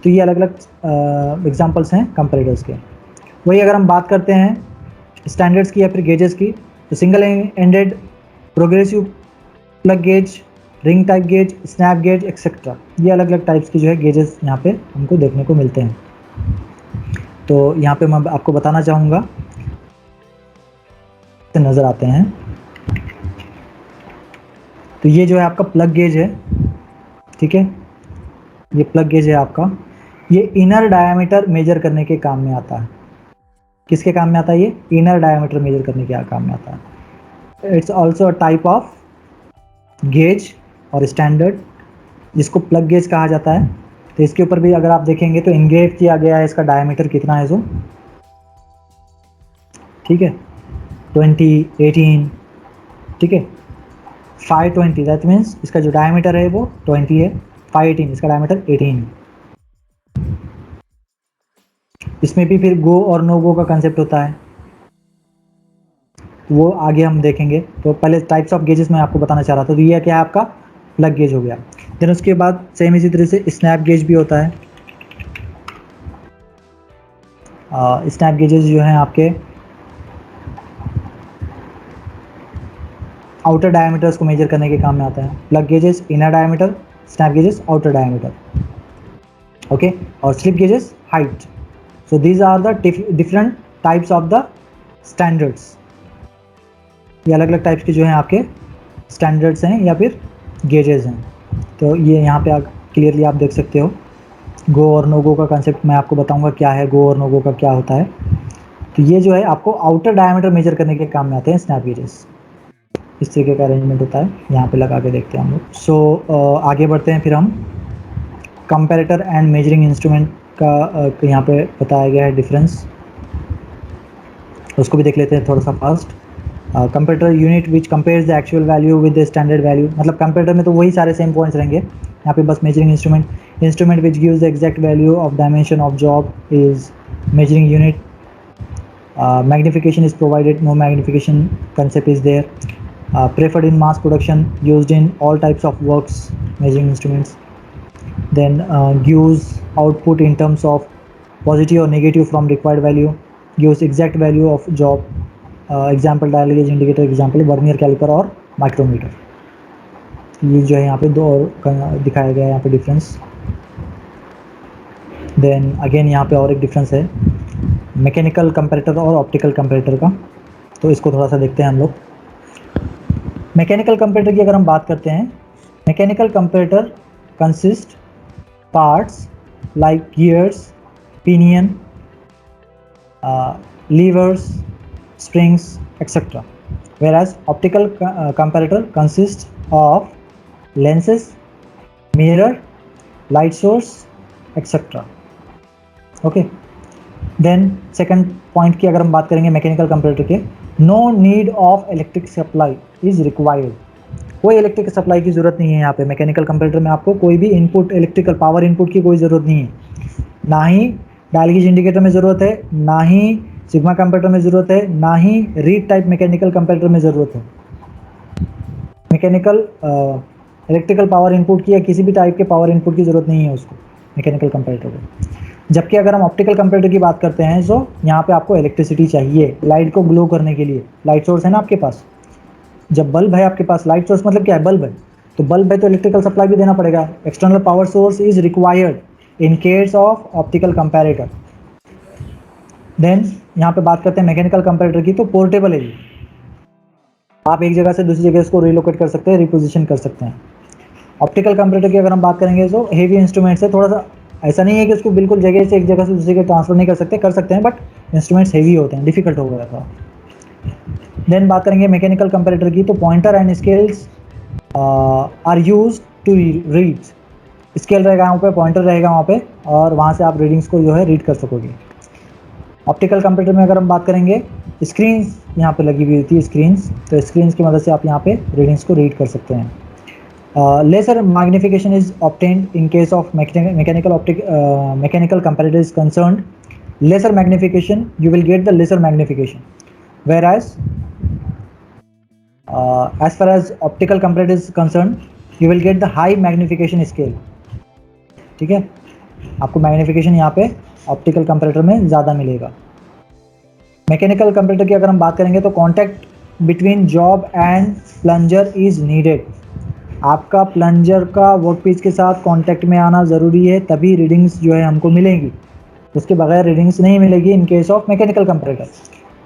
S1: तो ये अलग अलग एग्जांपल्स हैं कंपैरेटर्स के। वही अगर हम बात करते हैं स्टैंडर्ड्स की या फिर गेजेस की, तो single ended, progressive plug gauge, ring type gauge, snap gauge etcetera, ये अलग अलग टाइप्स की जो है गेजेस यहाँ पे हमको देखने को मिलते हैं। तो यहाँ पे मैं आपको बताना चाहूँगा, नज़र आते हैं, तो ये जो है आपका प्लग गेज है, ठीक है, ये प्लग गेज है आपका, ये इनर डायामीटर मेजर करने के काम में आता है। किसके काम में आता है ये, इनर डायामीटर मेजर करने के काम में आता है। It's also a type of gauge और स्टैंडर्ड जिसको प्लग गेज कहा जाता है। तो इसके ऊपर भी अगर आप देखेंगे तो इंग्रेव किया गया है इसका डायमीटर कितना है, सो ठीक है 20, 18, ठीक है 520, दैट मीन्स इसका जो डायमीटर है वो 20 है, 518 इसका डायमीटर 18। इसमें भी फिर गो और नो गो का कंसेप्ट होता है, वो आगे हम देखेंगे। तो पहले टाइप्स ऑफ गेजेस मैं आपको बताना चाह रहा था, तो ये क्या है आपका प्लग गेज हो गया। देन उसके बाद सेम इसी तरह से स्नैप गेज भी होता है। स्नैप गेजेस जो हैं आपके आउटर डायमीटर्स को मेजर करने के काम में आता है। Plug gauges inner diameter, snap gauges outer diameter. Okay, और slip gauges height. So these are the different types of the standards. ये अलग अलग टाइप्स के जो हैं आपके स्टैंडर्ड्स हैं या फिर गेजेस हैं। तो ये यहाँ पे आप क्लियरली आप देख सकते हो। गो और नो गो का कंसेप्ट मैं आपको बताऊंगा क्या है, गो और नो गो का क्या होता है। तो ये जो है आपको आउटर डायमीटर मेजर करने के काम में आते हैं स्नैप गेजेस। इस तरीके का अरेंजमेंट होता है, यहाँ पे लगा के देखते हैं हम लोग। सो आगे बढ़ते हैं फिर हम कंपैरेटर एंड मेजरिंग इंस्ट्रूमेंट का यहाँ पे बताया गया है डिफरेंस, उसको भी देख लेते हैं थोड़ा सा fast. Computer unit which compares the actual value with the standard value, मतलब कंप्यूटर में तो वही सारे सेम पॉइंट्स रहेंगे, यहाँ पे बस measuring instrument which gives the exact value of dimension of job is measuring unit. Magnification is provided, no magnification concept is there. Preferred in mass production, used in all types of works, measuring instruments. Then gives output in terms of positive or negative from required value, gives exact value of job. Example dial gauge indicator, example vernier calliper और micrometer. ये जो है यहाँ पे दो और दिखाया गया है यहाँ पे डिफरेंस। देन अगेन यहाँ पे और एक डिफरेंस है मैकेनिकल कंपैरेटर और ऑप्टिकल कंपैरेटर का, तो इसको थोड़ा सा देखते हैं हम लोग। मैकेनिकल कंपैरेटर की अगर हम बात करते हैं, mechanical comparator consist parts like gears, pinion, levers, springs, etc. Whereas optical comparator consists of lenses, mirror, light source, etc. Okay. Then second point की अगर हम बात करेंगे मैकेनिकल कंपैरेटर के, no need of electric supply is required. कोई electric supply की ज़रूरत नहीं है यहाँ पे मैकेनिकल कंपैरेटर में, आपको कोई भी इनपुट इलेक्ट्रिकल पावर इनपुट की कोई ज़रूरत नहीं है। ना ही डायल गेज इंडिकेटर में ज़रूरत है, ना ही सिग्मा कंपैरेटर में ज़रूरत है, ना ही रीड टाइप मैकेनिकल कंपैरेटर में ज़रूरत है। मैकेनिकल इलेक्ट्रिकल पावर इनपुट की या किसी भी टाइप के पावर इनपुट की ज़रूरत नहीं है उसको मैकेनिकल कंपैरेटर को। जबकि अगर हम ऑप्टिकल कंपैरेटर की बात करते हैं तो यहाँ पे आपको इलेक्ट्रिसिटी चाहिए लाइट को ग्लो करने के लिए। लाइट सोर्स है ना आपके पास, जब बल्ब है आपके पास, लाइट सोर्स मतलब क्या है, बल्ब है, तो बल्ब है तो इलेक्ट्रिकल सप्लाई भी देना पड़ेगा। External power source is required in case of optical comparator. Then यहाँ पे बात करते हैं मैकेनिकल कंपैरेटर की, तो पोर्टेबल है ये, आप एक जगह से दूसरी जगह इसको रिलोकेट कर सकते हैं, रिपोजिशन कर सकते हैं। ऑप्टिकल कंपैरेटर की अगर हम बात करेंगे तो हेवी इंस्ट्रूमेंट्स है, थोड़ा सा ऐसा नहीं है कि उसको बिल्कुल जगह से एक जगह से दूसरी जगह ट्रांसफर नहीं कर सकते हैं, बट इंस्ट्रूमेंट्स हेवी होते हैं, डिफिकल्ट हो गया था। देन बात करेंगे मैकेनिकल कंपैरेटर की, तो pointer and scales are use to read. Scale रहेगा वहाँ पे, पॉइंटर रहेगा वहाँ पे, और वहाँ से आप रीडिंग्स को जो है रीड कर सकोगे। ऑप्टिकल कंपैरेटर में अगर हम बात करेंगे, स्क्रीन्स यहाँ पे लगी हुई होती है स्क्रीन्स, तो स्क्रीन्स की मदद से आप यहाँ पे रीडिंग्स को रीड कर सकते हैं। Lesser magnification is obtained in case of mechanical comparator is concerned. Lesser magnification, you will get the lesser magnification, whereas as far as optical comparator is concerned, you will get the high magnification scale. ठीक है, आपको magnification यहाँ पे optical comparator में ज़्यादा मिलेगा। Mechanical comparator की अगर हम बात करेंगे तो contact between job and plunger is needed. आपका प्लंजर का वर्कपीस के साथ कांटेक्ट में आना ज़रूरी है, तभी रीडिंग्स जो है हमको मिलेंगी, उसके बगैर रीडिंग्स नहीं मिलेगी इन case of mechanical comparator.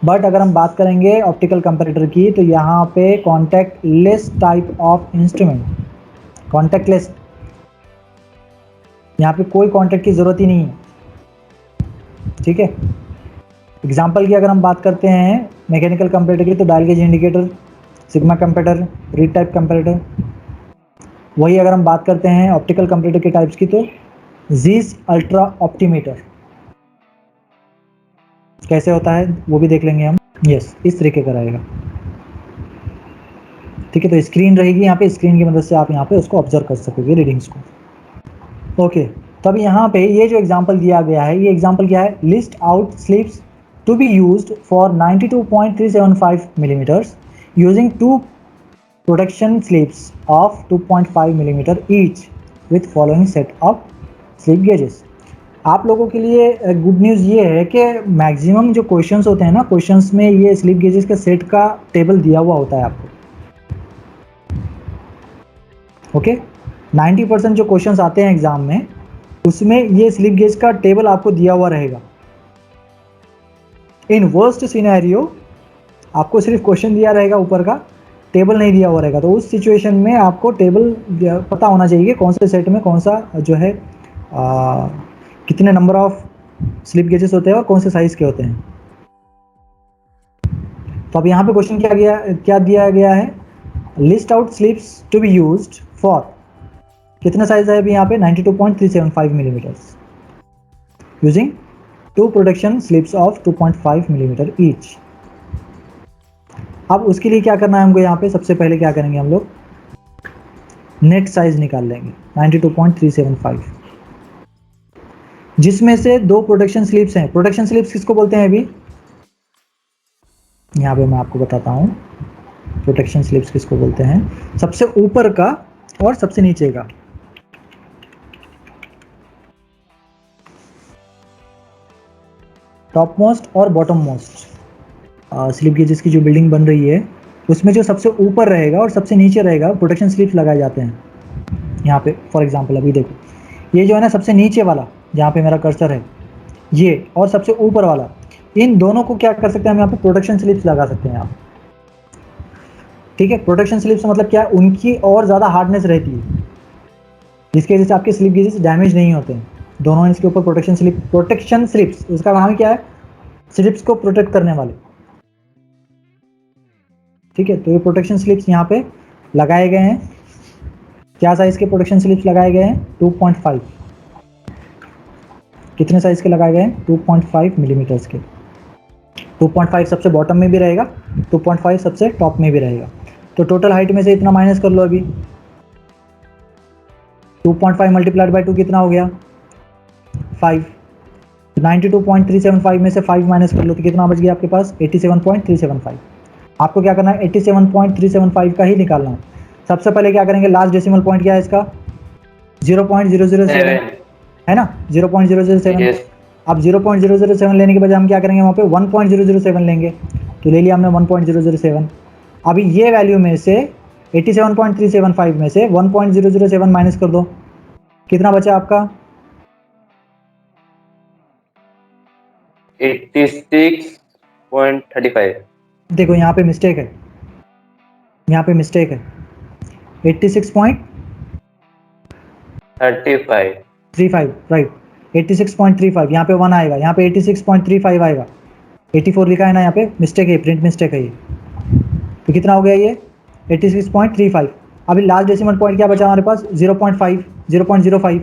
S1: But अगर हम बात करेंगे ऑप्टिकल कंपैरेटर की, तो यहाँ पे contact less type of instrument, contact less, यहाँ पे कोई कॉन्टैक्ट की ज़रूरत ही नहीं है। ठीक है, एग्जाम्पल की अगर हम बात करते हैं मैकेनिकल कंपैरेटर की, तो dial gauge indicator, sigma comparator, read type comparator. वही अगर हम बात करते हैं ऑप्टिकल कंपैरेटर के टाइप्स की, तो जीस अल्ट्रा ऑप्टीमीटर कैसे होता है वो भी देख लेंगे हम। यस, इस तरीके का रहेगा। ठीक है, तो स्क्रीन रहेगी यहाँ पे, स्क्रीन की मदद से आप यहाँ पे उसको ऑब्जर्व कर सकोगे रीडिंग्स को। ओके, तब यहाँ पे ये जो एग्जांपल दिया गया है, ये एग्जांपल क्या है, list out slips to be used for 92.375 millimetres using 2 production slips of 2.5 millimetre each with following set of slip gauges. आप लोगों के लिए गुड न्यूज़ ये है कि मैक्सिमम जो क्वेश्चंस होते हैं ना, क्वेश्चंस में ये स्लिप गेजेस के सेट का टेबल दिया हुआ होता है आपको। ओके, 90% जो क्वेश्चंस आते हैं एग्जाम में उसमें ये स्लिप गेज का टेबल आपको दिया हुआ रहेगा। इन वर्स्ट सिनेरियो आपको सिर्फ क्वेश्चन दिया रहेगा, ऊपर का टेबल नहीं दिया हुआ रहेगा। तो उस सिचुएशन में आपको टेबल पता होना चाहिए कौन से सेट में कौन सा जो है कितने नंबर ऑफ स्लिप गेजेस होते हैं और कौन से साइज के होते हैं। तो अब यहाँ पे क्वेश्चन क्या दिया गया है, list out slips to be used for, कितना साइज है अभी यहाँ पे 92.375 millimetres, using 2 protection slips of 2.5 millimetre each. अब उसके लिए क्या करना है हमको, यहाँ पे सबसे पहले क्या करेंगे हम लोग, नेट साइज निकाल लेंगे 92.375, जिसमें से 2 प्रोटेक्शन स्लिप्स हैं। प्रोटेक्शन स्लिप्स किसको बोलते हैं, अभी यहाँ पे मैं आपको बताता हूँ प्रोटेक्शन स्लिप्स किसको बोलते हैं। सबसे ऊपर का और सबसे नीचे का, टॉप मोस्ट और बॉटम मोस्ट स्लिप गेजेस की जो बिल्डिंग बन रही है, उसमें जो सबसे ऊपर रहेगा और सबसे नीचे रहेगा प्रोटेक्शन स्लिप्स लगाए जाते हैं। यहाँ पे फॉर एग्जांपल अभी देखो, ये जो है ना सबसे नीचे वाला जहाँ पे मेरा कर्सर है ये, और सबसे ऊपर वाला, इन दोनों को क्या कर सकते हैं हम यहाँ पे प्रोटेक्शन स्लिप्स लगा सकते हैं आप। ठीक है, प्रोटेक्शन स्लिप्स मतलब क्या, उनकी और ज़्यादा हार्डनेस रहती है, जिसकी वजह से आपके स्लिप गेजेस डैमेज नहीं होते हैं। दोनों इसके ऊपर प्रोटेक्शन स्लिप्स, उसका नाम क्या है, स्लिप्स को प्रोटेक्ट करने वाले। ठीक है, तो ये प्रोटेक्शन स्लिप्स यहाँ पे लगाए गए हैं। क्या साइज के प्रोटेक्शन स्लिप्स लगाए गए हैं, 2.5, कितने साइज के लगाए गए हैं, 2.5 मिलीमीटर्स के। 2.5 सबसे बॉटम में भी रहेगा, 2.5 सबसे टॉप में भी रहेगा। तो टोटल हाइट में से इतना माइनस कर लो अभी, 2.5 मल्टीप्लाइड बाई 2 कितना हो गया, 5। 92.375 में से 5 माइनस कर लो तो कितना बच गया आपके पास, 87.375। आपको क्या करना है, 87.375 का ही निकालना है। सबसे पहले क्या करेंगे, लास्ट डेसिमल पॉइंट क्या है इसका, 0.007 है ना, 0.007। अब 0.007 लेने के बजाय हम क्या करेंगे, वहाँ पे 1.007 लेंगे। तो ले लिया हमने 1.007। अभी ये वैल्यू में से 87.375 में से 1.007 माइनस कर दो, कितना बचा आपका,
S3: 86.35।
S1: देखो यहाँ पे मिस्टेक है, यहाँ पे मिस्टेक है, 86.35 राइट, 86.35, यहाँ पे 1 आएगा, यहाँ पे 86.35 आएगा, 84 लिखा है ना, यहाँ पे मिस्टेक है, प्रिंट मिस्टेक है ये। तो कितना हो गया ये, 86.35। अभी लास्ट डेसिमल पॉइंट क्या बचा हमारे पास, 0.05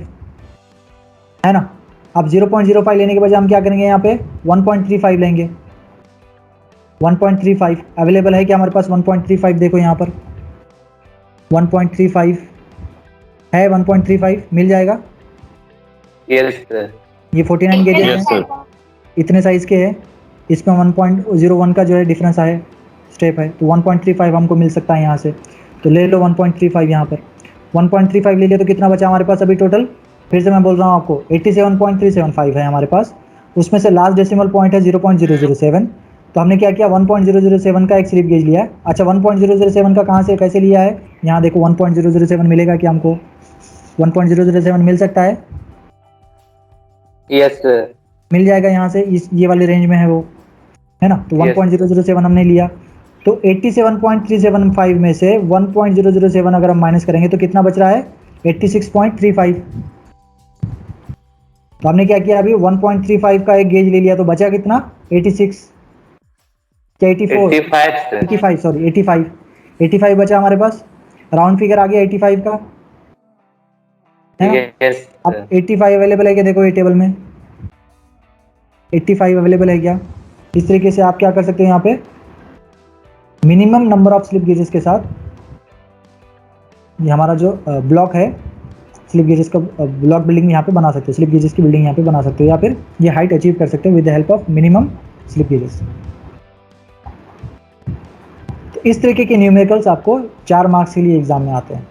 S1: है ना। अब 0.05 लेने के बजाय हम क्या करेंगे, यहाँ पे 1.35 लेंगे। 1.35 अवेलेबल है क्या हमारे पास, 1.35 देखो यहाँ पर 1.35 है, 1.35 मिल जाएगा।
S3: Yes sir.
S1: ये 49 गेजेस हैं, इतने साइज के हैं, इसमें 1.01 का जो है डिफरेंस है, स्टेप है, तो 1.35 हमको मिल सकता है यहाँ से। तो ले लो 1.35 यहाँ पर, 1.35 ले लिया तो कितना बचा हमारे पास अभी टोटल, फिर से मैं बोल रहा हूँ आपको 87.375 है हमारे पास, उसमें से लास्ट डेसिमल पॉइंट है 0.007। तो हमने क्या किया, 1.007 का एक स्लिप गेज लिया। अच्छा 1.007 का कहाँ से कैसे लिया है, यहाँ देखो 1.007 मिलेगा क्या हमको, 1.007 मिल सकता है,
S3: यस सर
S1: मिल जाएगा यहाँ से, इस ये वाले रेंज में है वो, है ना। तो 1.007 हमने लिया, तो 87.375 में से 1.007 अगर हम माइनस करेंगे तो कितना बच रहा है, 86.35। तो हमने क्या किया, अभी 1.35 का एक गेज ले लिया, तो बचा कितना, 86 क्या 84, 85 सॉरी 85 बचा हमारे पास, राउंड फिगर आ गया 85 का, है ना। अब 85 अवेलेबल है क्या, देखो ये टेबल में 85 अवेलेबल है क्या। इस तरीके से आप क्या कर सकते हैं, यहाँ पे minimum number of slip gauges के साथ ये हमारा जो ब्लॉक है, स्लिप गेजेस का ब्लॉक बिल्डिंग यहाँ पे बना सकते हो, स्लिप गेजेस की बिल्डिंग यहाँ पे बना सकते हो, या फिर ये हाइट अचीव कर सकते हो with the help of minimum slip gauges. तो इस तरीके के न्यूमेरिकल्स आपको 4 मार्क्स के लिए एग्जाम में आते हैं।